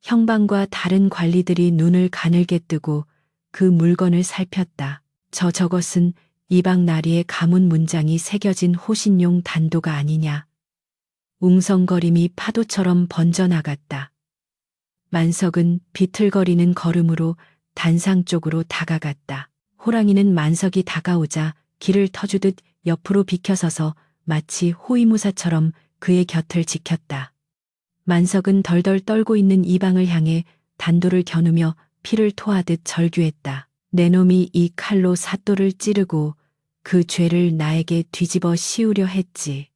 형방과 다른 관리들이 눈을 가늘게 뜨고 그 물건을 살폈다. 저것은 이방 나리의 가문 문장이 새겨진 호신용 단도가 아니냐. 웅성거림이 파도처럼 번져나갔다. 만석은 비틀거리는 걸음으로 단상 쪽으로 다가갔다. 호랑이는 만석이 다가오자 길을 터주듯 옆으로 비켜서서 마치 호위무사처럼 그의 곁을 지켰다. 만석은 덜덜 떨고 있는 이방을 향해 단도를 겨누며 피를 토하듯 절규했다. 내 놈이 이 칼로 사또를 찌르고 그 죄를 나에게 뒤집어 씌우려 했지.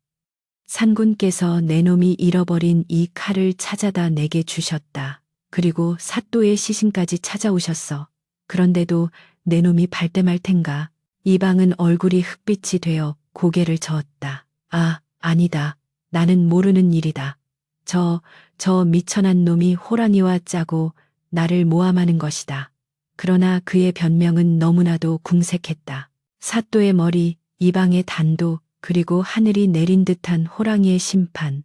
산군께서 내 놈이 잃어버린 이 칼을 찾아다 내게 주셨다. 그리고 사또의 시신까지 찾아오셨어. 그런데도 내 놈이 발뺌할 텐가. 이방은 얼굴이 흑빛이 되어 고개를 저었다. 아, 아니다. 나는 모르는 일이다. 저 미천한 놈이 호랑이와 짜고 나를 모함하는 것이다. 그러나 그의 변명은 너무나도 궁색했다. 사또의 머리, 이방의 단도, 그리고 하늘이 내린 듯한 호랑이의 심판.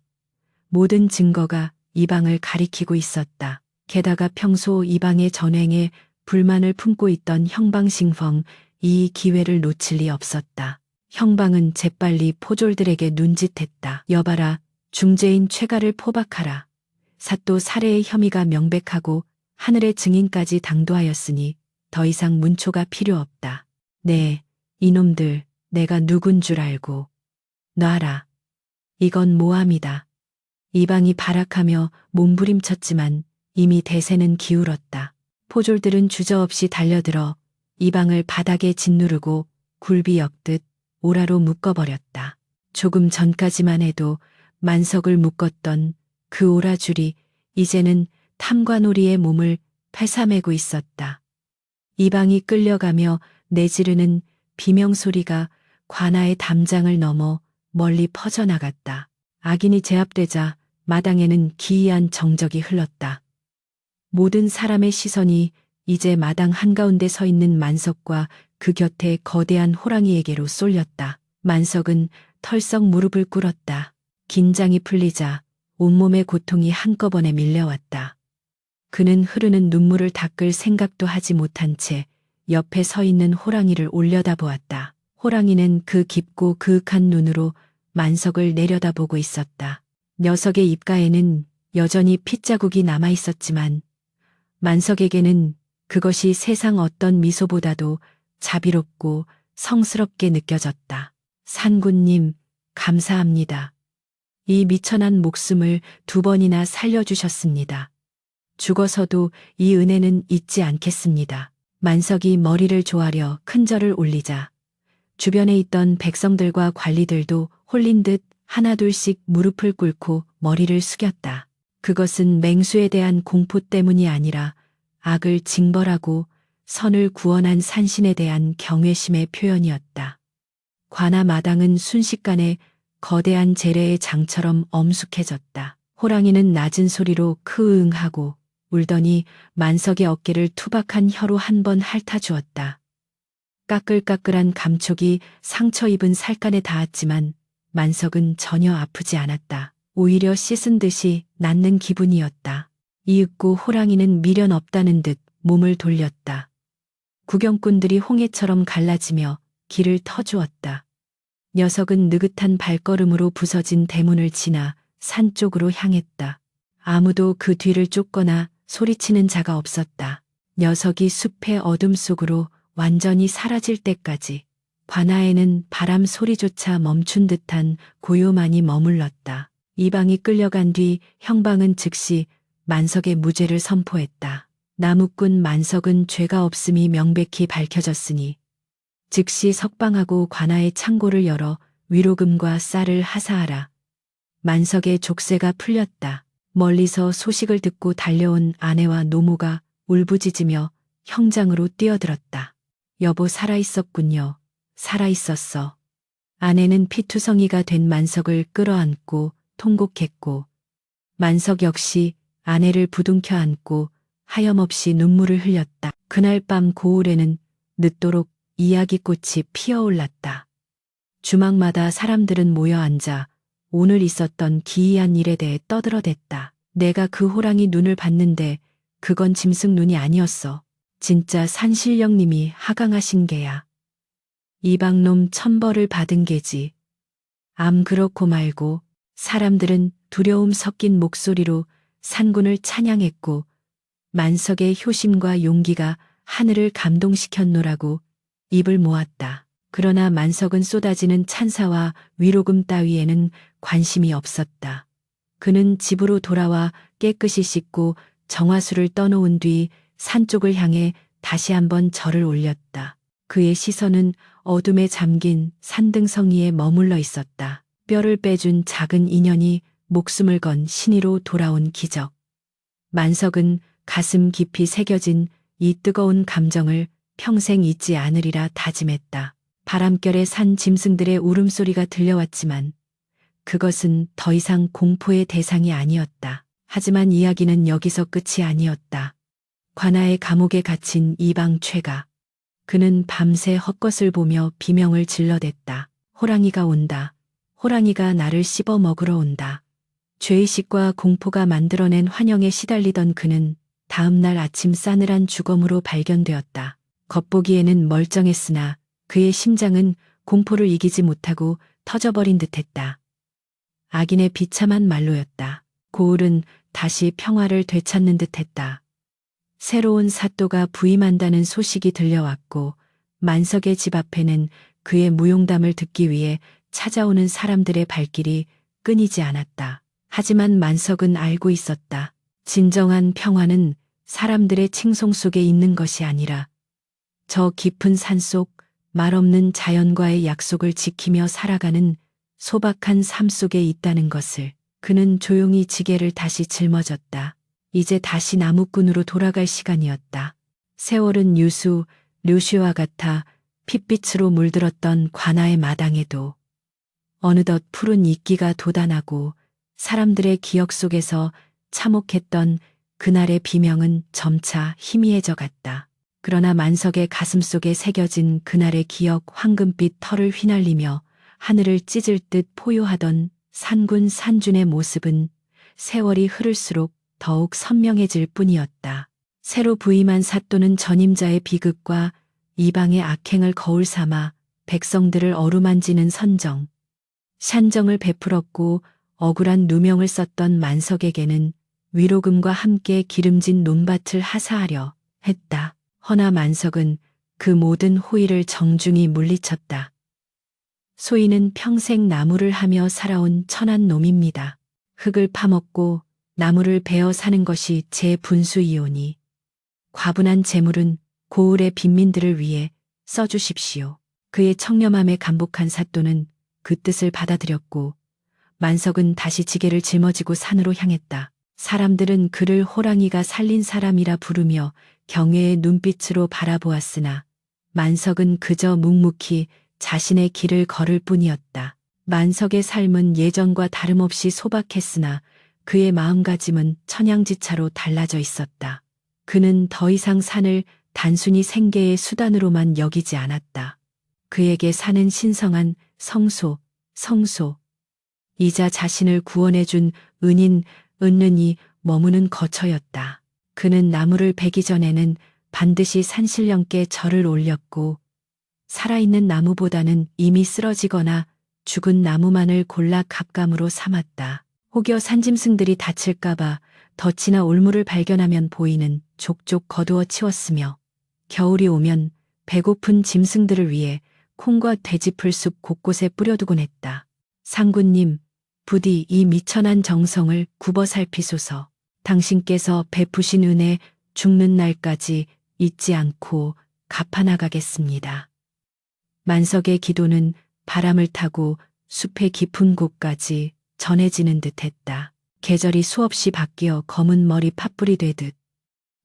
모든 증거가 이방을 가리키고 있었다. 게다가 평소 이방의 전횡에 불만을 품고 있던 형방싱펑, 이 기회를 놓칠 리 없었다. 형방은 재빨리 포졸들에게 눈짓했다. 여봐라, 중재인 최가를 포박하라. 사또 살해의 혐의가 명백하고 하늘의 증인까지 당도하였으니 더 이상 문초가 필요 없다. 네, 이놈들, 내가 누군 줄 알고. 놔라. 이건 모함이다. 이방이 발악하며 몸부림쳤지만 이미 대세는 기울었다. 포졸들은 주저없이 달려들어 이방을 바닥에 짓누르고 굴비 엮듯 오라로 묶어버렸다. 조금 전까지만 해도 만석을 묶었던 그 오라줄이 이제는 탐관오리의 몸을 폐사매고 있었다. 이방이 끌려가며 내지르는 비명소리가 관아의 담장을 넘어 멀리 퍼져나갔다. 악인이 제압되자 마당에는 기이한 정적이 흘렀다. 모든 사람의 시선이 이제 마당 한가운데 서 있는 만석과 그 곁에 거대한 호랑이에게로 쏠렸다. 만석은 털썩 무릎을 꿇었다. 긴장이 풀리자 온몸의 고통이 한꺼번에 밀려왔다. 그는 흐르는 눈물을 닦을 생각도 하지 못한 채 옆에 서 있는 호랑이를 올려다보았다. 호랑이는 그 깊고 그윽한 눈으로 만석을 내려다보고 있었다. 녀석의 입가에는 여전히 핏자국이 남아 있었지만 만석에게는 그것이 세상 어떤 미소보다도 자비롭고 성스럽게 느껴졌다. 산군님, 감사합니다. 이 미천한 목숨을 2번이나 살려주셨습니다. 죽어서도 이 은혜는 잊지 않겠습니다. 만석이 머리를 조아려 큰 절을 올리자 주변에 있던 백성들과 관리들도 홀린 듯 하나둘씩 무릎을 꿇고 머리를 숙였다. 그것은 맹수에 대한 공포 때문이 아니라 악을 징벌하고 선을 구원한 산신에 대한 경외심의 표현이었다. 관아 마당은 순식간에 거대한 재래의 장처럼 엄숙해졌다. 호랑이는 낮은 소리로 크응하고 울더니 만석의 어깨를 투박한 혀로 한 번 핥아주었다. 까끌까끌한 감촉이 상처 입은 살간에 닿았지만 만석은 전혀 아프지 않았다. 오히려 씻은 듯이 낫는 기분이었다. 이윽고 호랑이는 미련 없다는 듯 몸을 돌렸다. 구경꾼들이 홍해처럼 갈라지며 길을 터주었다. 녀석은 느긋한 발걸음으로 부서진 대문을 지나 산 쪽으로 향했다. 아무도 그 뒤를 쫓거나 소리치는 자가 없었다. 녀석이 숲의 어둠 속으로 완전히 사라질 때까지 관아에는 바람 소리조차 멈춘 듯한 고요만이 머물렀다. 이방이 끌려간 뒤 형방은 즉시 만석의 무죄를 선포했다. 나무꾼 만석은 죄가 없음이 명백히 밝혀졌으니 즉시 석방하고 관아의 창고를 열어 위로금과 쌀을 하사하라. 만석의 족쇄가 풀렸다. 멀리서 소식을 듣고 달려온 아내와 노모가 울부짖으며 형장으로 뛰어들었다. 여보 살아있었군요. 살아있었어. 아내는 피투성이가 된 만석을 끌어안고 통곡했고 만석 역시 아내를 부둥켜 안고 하염없이 눈물을 흘렸다. 그날 밤 고을에는 늦도록 이야기꽃이 피어올랐다. 주막마다 사람들은 모여 앉아 오늘 있었던 기이한 일에 대해 떠들어댔다. 내가 그 호랑이 눈을 봤는데 그건 짐승 눈이 아니었어. 진짜 산신령님이 하강하신 게야. 이방놈 천벌을 받은 게지. 암 그렇고 말고. 사람들은 두려움 섞인 목소리로 산군을 찬양했고 만석의 효심과 용기가 하늘을 감동시켰노라고 입을 모았다. 그러나 만석은 쏟아지는 찬사와 위로금 따위에는 관심이 없었다. 그는 집으로 돌아와 깨끗이 씻고 정화수를 떠놓은 뒤 산 쪽을 향해 다시 한번 절을 올렸다. 그의 시선은 어둠에 잠긴 산등성이에 머물러 있었다. 뼈를 빼준 작은 인연이 목숨을 건 신의로 돌아온 기적. 만석은 가슴 깊이 새겨진 이 뜨거운 감정을 평생 잊지 않으리라 다짐했다. 바람결에 산 짐승들의 울음소리가 들려왔지만 그것은 더 이상 공포의 대상이 아니었다. 하지만 이야기는 여기서 끝이 아니었다. 관아의 감옥에 갇힌 이방 최가. 그는 밤새 헛것을 보며 비명을 질러댔다. 호랑이가 온다. 호랑이가 나를 씹어 먹으러 온다. 죄의식과 공포가 만들어낸 환영에 시달리던 그는 다음날 아침 싸늘한 주검으로 발견되었다. 겉보기에는 멀쩡했으나 그의 심장은 공포를 이기지 못하고 터져버린 듯했다. 악인의 비참한 말로였다. 고을은 다시 평화를 되찾는 듯했다. 새로운 사또가 부임한다는 소식이 들려왔고 만석의 집 앞에는 그의 무용담을 듣기 위해 찾아오는 사람들의 발길이 끊이지 않았다. 하지만 만석은 알고 있었다. 진정한 평화는 사람들의 칭송 속에 있는 것이 아니라 저 깊은 산속 말없는 자연과의 약속을 지키며 살아가는 소박한 삶 속에 있다는 것을 그는 조용히 지게를 다시 짊어졌다. 이제 다시 나무꾼으로 돌아갈 시간이었다. 세월은 유수, 류시와 같아 핏빛으로 물들었던 관아의 마당에도 어느덧 푸른 이끼가 돋아나고 사람들의 기억 속에서 참혹했던 그날의 비명은 점차 희미해져 갔다. 그러나 만석의 가슴 속에 새겨진 그날의 기억 황금빛 털을 휘날리며 하늘을 찢을 듯 포효하던 산군 산준의 모습은 세월이 흐를수록 더욱 선명해질 뿐이었다. 새로 부임한 사또는 전임자의 비극과 이방의 악행을 거울 삼아 백성들을 어루만지는 선정, 샨정을 베풀었고 억울한 누명을 썼던 만석에게는 위로금과 함께 기름진 논밭을 하사하려 했다. 허나 만석은 그 모든 호의를 정중히 물리쳤다. 소인은 평생 나무를 하며 살아온 천한 놈입니다. 흙을 파먹고 나무를 베어 사는 것이 제 분수이오니 과분한 재물은 고을의 빈민들을 위해 써주십시오. 그의 청렴함에 감복한 사또는 그 뜻을 받아들였고 만석은 다시 지게를 짊어지고 산으로 향했다. 사람들은 그를 호랑이가 살린 사람이라 부르며 경외의 눈빛으로 바라보았으나 만석은 그저 묵묵히 자신의 길을 걸을 뿐이었다. 만석의 삶은 예전과 다름없이 소박했으나 그의 마음가짐은 천양지차로 달라져 있었다. 그는 더 이상 산을 단순히 생계의 수단으로만 여기지 않았다. 그에게 산은 신성한 성소, 이자 자신을 구원해준 은인, 은른이 머무는 거처였다. 그는 나무를 베기 전에는 반드시 산신령께 절을 올렸고 살아있는 나무보다는 이미 쓰러지거나 죽은 나무만을 골라 갑감으로 삼았다. 혹여 산짐승들이 다칠까봐 덫이나 올무를 발견하면 보이는 족족 거두어 치웠으며 겨울이 오면 배고픈 짐승들을 위해 콩과 돼지풀숲 곳곳에 뿌려두곤 했다. 상군님, 부디 이 미천한 정성을 굽어 살피소서. 당신께서 베푸신 은혜 죽는 날까지 잊지 않고 갚아나가겠습니다. 만석의 기도는 바람을 타고 숲의 깊은 곳까지 전해지는 듯했다. 계절이 수없이 바뀌어 검은 머리 팥불이 되듯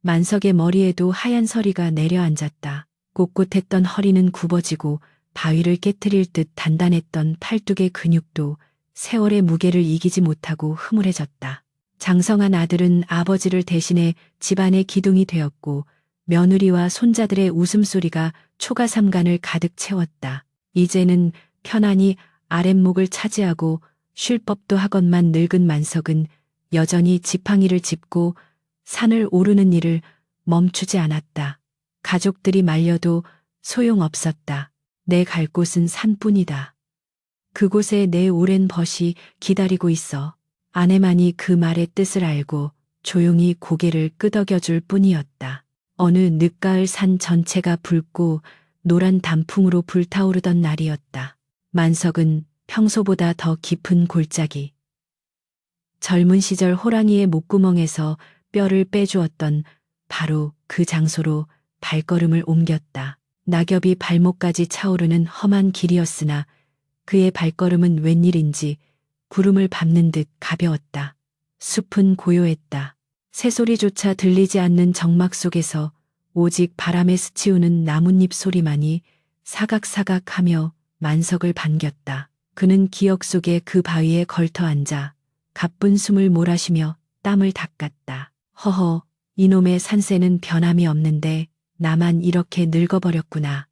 만석의 머리에도 하얀 서리가 내려앉았다. 꼿꼿했던 허리는 굽어지고 바위를 깨트릴 듯 단단했던 팔뚝의 근육도 세월의 무게를 이기지 못하고 흐물해졌다. 장성한 아들은 아버지를 대신해 집안의 기둥이 되었고 며느리와 손자들의 웃음소리가 초가삼간을 가득 채웠다. 이제는 편안히 아랫목을 차지하고 쉴 법도 하건만 늙은 만석은 여전히 지팡이를 짚고 산을 오르는 일을 멈추지 않았다. 가족들이 말려도 소용없었다. 내 갈 곳은 산뿐이다. 그곳에 내 오랜 벗이 기다리고 있어. 아내만이 그 말의 뜻을 알고 조용히 고개를 끄덕여줄 뿐이었다. 어느 늦가을 산 전체가 붉고 노란 단풍으로 불타오르던 날이었다. 만석은 평소보다 더 깊은 골짜기. 젊은 시절 호랑이의 목구멍에서 뼈를 빼주었던 바로 그 장소로 발걸음을 옮겼다. 낙엽이 발목까지 차오르는 험한 길이었으나 그의 발걸음은 웬일인지 구름을 밟는 듯 가벼웠다. 숲은 고요했다. 새소리조차 들리지 않는 정막 속에서 오직 바람에 스치우는 나뭇잎 소리만이 사각사각하며 만석을 반겼다. 그는 기억 속에 그 바위에 걸터 앉아 가쁜 숨을 몰아쉬며 땀을 닦았다. 허허, 이놈의 산세는 변함이 없는데 나만 이렇게 늙어버렸구나.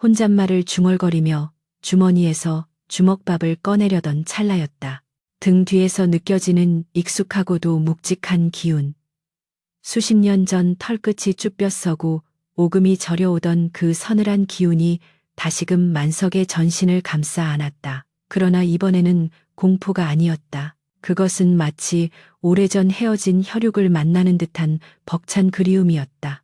혼잣말을 중얼거리며 주머니에서 주먹밥을 꺼내려던 찰나였다. 등 뒤에서 느껴지는 익숙하고도 묵직한 기운. 수십 년 전 털끝이 쭈뼛서고 오금이 저려오던 그 서늘한 기운이 다시금 만석의 전신을 감싸 안았다. 그러나 이번에는 공포가 아니었다. 그것은 마치 오래전 헤어진 혈육을 만나는 듯한 벅찬 그리움이었다.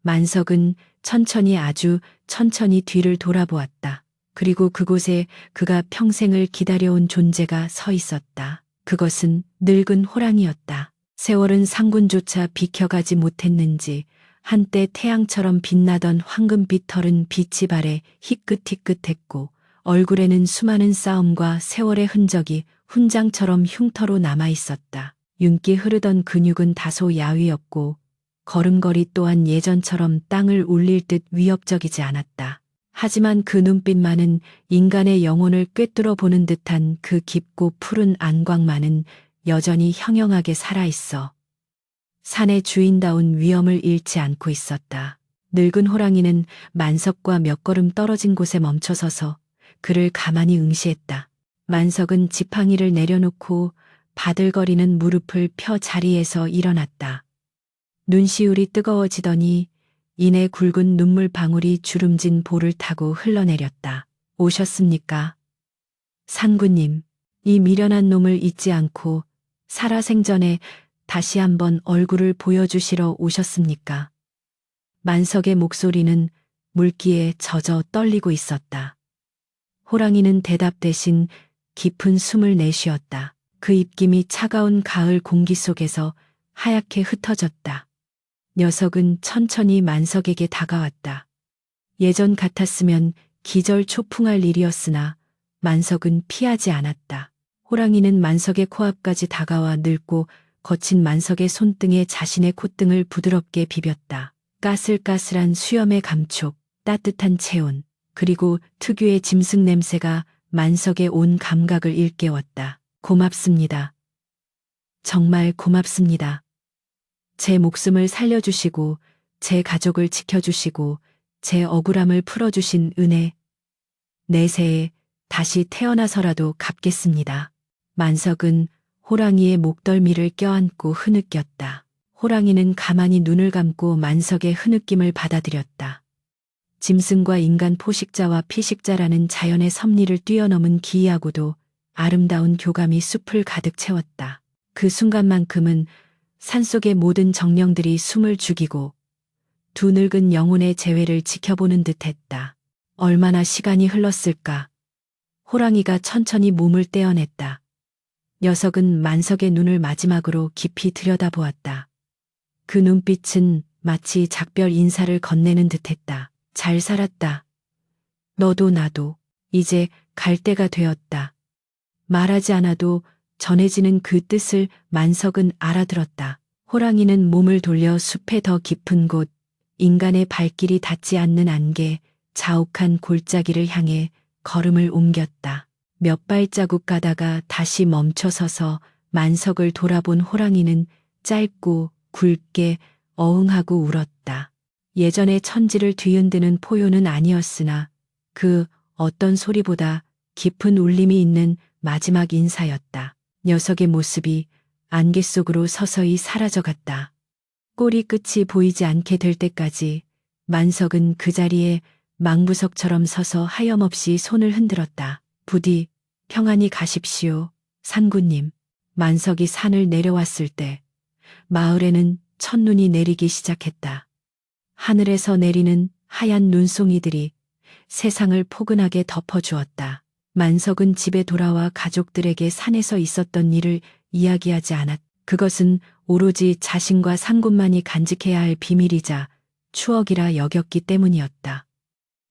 만석은 천천히 아주 천천히 뒤를 돌아보았다. 그리고 그곳에 그가 평생을 기다려온 존재가 서 있었다. 그것은 늙은 호랑이였다. 세월은 상군조차 비켜가지 못했는지 한때 태양처럼 빛나던 황금빛 털은 빛이 발해 희끗희끗했고 얼굴에는 수많은 싸움과 세월의 흔적이 훈장처럼 흉터로 남아 있었다. 윤기 흐르던 근육은 다소 야위었고 걸음걸이 또한 예전처럼 땅을 울릴 듯 위협적이지 않았다. 하지만 그 눈빛만은 인간의 영혼을 꿰뚫어 보는 듯한 그 깊고 푸른 안광만은 여전히 형형하게 살아있어 산의 주인다운 위엄을 잃지 않고 있었다. 늙은 호랑이는 만석과 몇 걸음 떨어진 곳에 멈춰서서 그를 가만히 응시했다. 만석은 지팡이를 내려놓고 바들거리는 무릎을 펴 자리에서 일어났다. 눈시울이 뜨거워지더니 이내 굵은 눈물 방울이 주름진 볼을 타고 흘러내렸다. 오셨습니까? 상구님, 이 미련한 놈을 잊지 않고 살아생전에 다시 한번 얼굴을 보여주시러 오셨습니까? 만석의 목소리는 물기에 젖어 떨리고 있었다. 호랑이는 대답 대신 깊은 숨을 내쉬었다. 그 입김이 차가운 가을 공기 속에서 하얗게 흩어졌다. 녀석은 천천히 만석에게 다가왔다. 예전 같았으면 기절초풍할 일이었으나 만석은 피하지 않았다. 호랑이는 만석의 코앞까지 다가와 늙고 거친 만석의 손등에 자신의 콧등을 부드럽게 비볐다. 까슬까슬한 수염의 감촉, 따뜻한 체온, 그리고 특유의 짐승 냄새가 만석의 온 감각을 일깨웠다. 고맙습니다. 정말 고맙습니다. 제 목숨을 살려주시고 제 가족을 지켜주시고 제 억울함을 풀어주신 은혜, 내세에 다시 태어나서라도 갚겠습니다. 만석은 호랑이의 목덜미를 껴안고 흐느꼈다. 호랑이는 가만히 눈을 감고 만석의 흐느낌을 받아들였다. 짐승과 인간 포식자와 피식자라는 자연의 섭리를 뛰어넘은 기이하고도 아름다운 교감이 숲을 가득 채웠다. 그 순간만큼은 산속의 모든 정령들이 숨을 죽이고 두 늙은 영혼의 재회를 지켜보는 듯했다. 얼마나 시간이 흘렀을까. 호랑이가 천천히 몸을 떼어냈다. 녀석은 만석의 눈을 마지막으로 깊이 들여다보았다. 그 눈빛은 마치 작별 인사를 건네는 듯했다. 잘 살았다. 너도 나도 이제 갈 때가 되었다. 말하지 않아도 전해지는 그 뜻을 만석은 알아들었다. 호랑이는 몸을 돌려 숲의 더 깊은 곳, 인간의 발길이 닿지 않는 안개, 자욱한 골짜기를 향해 걸음을 옮겼다. 몇 발자국 가다가 다시 멈춰서서 만석을 돌아본 호랑이는 짧고 굵게 어흥하고 울었다. 예전의 천지를 뒤흔드는 포효는 아니었으나 그 어떤 소리보다 깊은 울림이 있는 마지막 인사였다. 녀석의 모습이 안개 속으로 서서히 사라져갔다. 꼬리 끝이 보이지 않게 될 때까지 만석은 그 자리에 망부석처럼 서서 하염없이 손을 흔들었다. 부디 평안히 가십시오, 산구님. 만석이 산을 내려왔을 때 마을에는 첫눈이 내리기 시작했다. 하늘에서 내리는 하얀 눈송이들이 세상을 포근하게 덮어주었다. 만석은 집에 돌아와 가족들에게 산에서 있었던 일을 이야기하지 않았다. 그것은 오로지 자신과 상군만이 간직해야 할 비밀이자 추억이라 여겼기 때문이었다.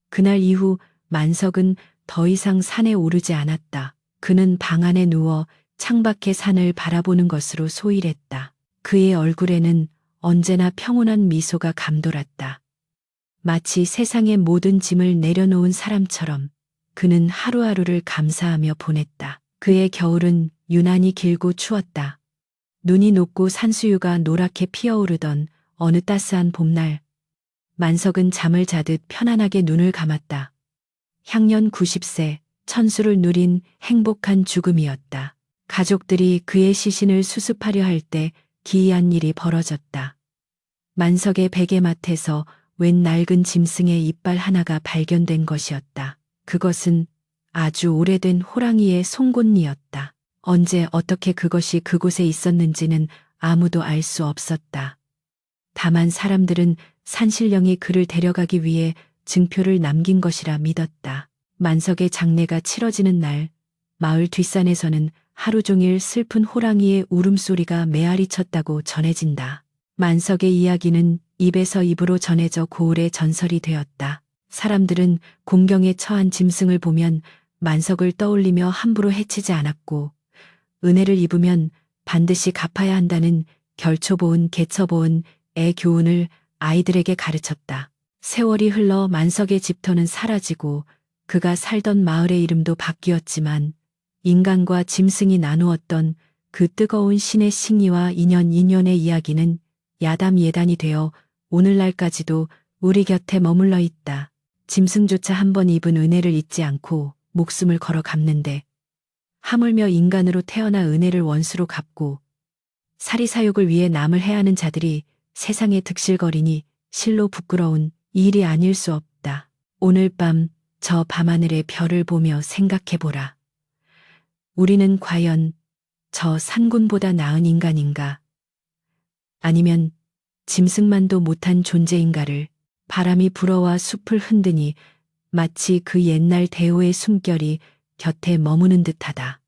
그날 이후 만석은 더 이상 산에 오르지 않았다. 그는 방 안에 누워 창밖의 산을 바라보는 것으로 소일했다. 그의 얼굴에는 언제나 평온한 미소가 감돌았다. 마치 세상의 모든 짐을 내려놓은 사람처럼 그는 하루하루를 감사하며 보냈다. 그의 겨울은 유난히 길고 추웠다. 눈이 녹고 산수유가 노랗게 피어오르던 어느 따스한 봄날, 만석은 잠을 자듯 편안하게 눈을 감았다. 향년 90세, 천수를 누린 행복한 죽음이었다. 가족들이 그의 시신을 수습하려 할 때 기이한 일이 벌어졌다. 만석의 베개맡에서 웬 낡은 짐승의 이빨 하나가 발견된 것이었다. 그것은 아주 오래된 호랑이의 송곳니였다. 언제 어떻게 그것이 그곳에 있었는지는 아무도 알 수 없었다. 다만 사람들은 산신령이 그를 데려가기 위해 증표를 남긴 것이라 믿었다. 만석의 장례가 치러지는 날, 마을 뒷산에서는 하루 종일 슬픈 호랑이의 울음소리가 메아리쳤다고 전해진다. 만석의 이야기는 입에서 입으로 전해져 고을의 전설이 되었다. 사람들은 공경에 처한 짐승을 보면 만석을 떠올리며 함부로 해치지 않았고, 은혜를 입으면 반드시 갚아야 한다는 결초보은 개처보은 의 교훈을 아이들에게 가르쳤다. 세월이 흘러 만석의 집터는 사라지고 그가 살던 마을의 이름도 바뀌었지만 인간과 짐승이 나누었던 그 뜨거운 신의 싱리와 인연의 이야기는 야담예단이 되어 오늘날까지도 우리 곁에 머물러 있다. 짐승조차 한 번 입은 은혜를 잊지 않고 목숨을 걸어 갚는데 하물며 인간으로 태어나 은혜를 원수로 갚고 사리사욕을 위해 남을 해하는 자들이 세상에 득실거리니 실로 부끄러운 일이 아닐 수 없다. 오늘 밤 저 밤하늘의 별을 보며 생각해보라. 우리는 과연 저 산군보다 나은 인간인가? 아니면 짐승만도 못한 존재인가를. 바람이 불어와 숲을 흔드니 마치 그 옛날 대호의 숨결이 곁에 머무는 듯하다.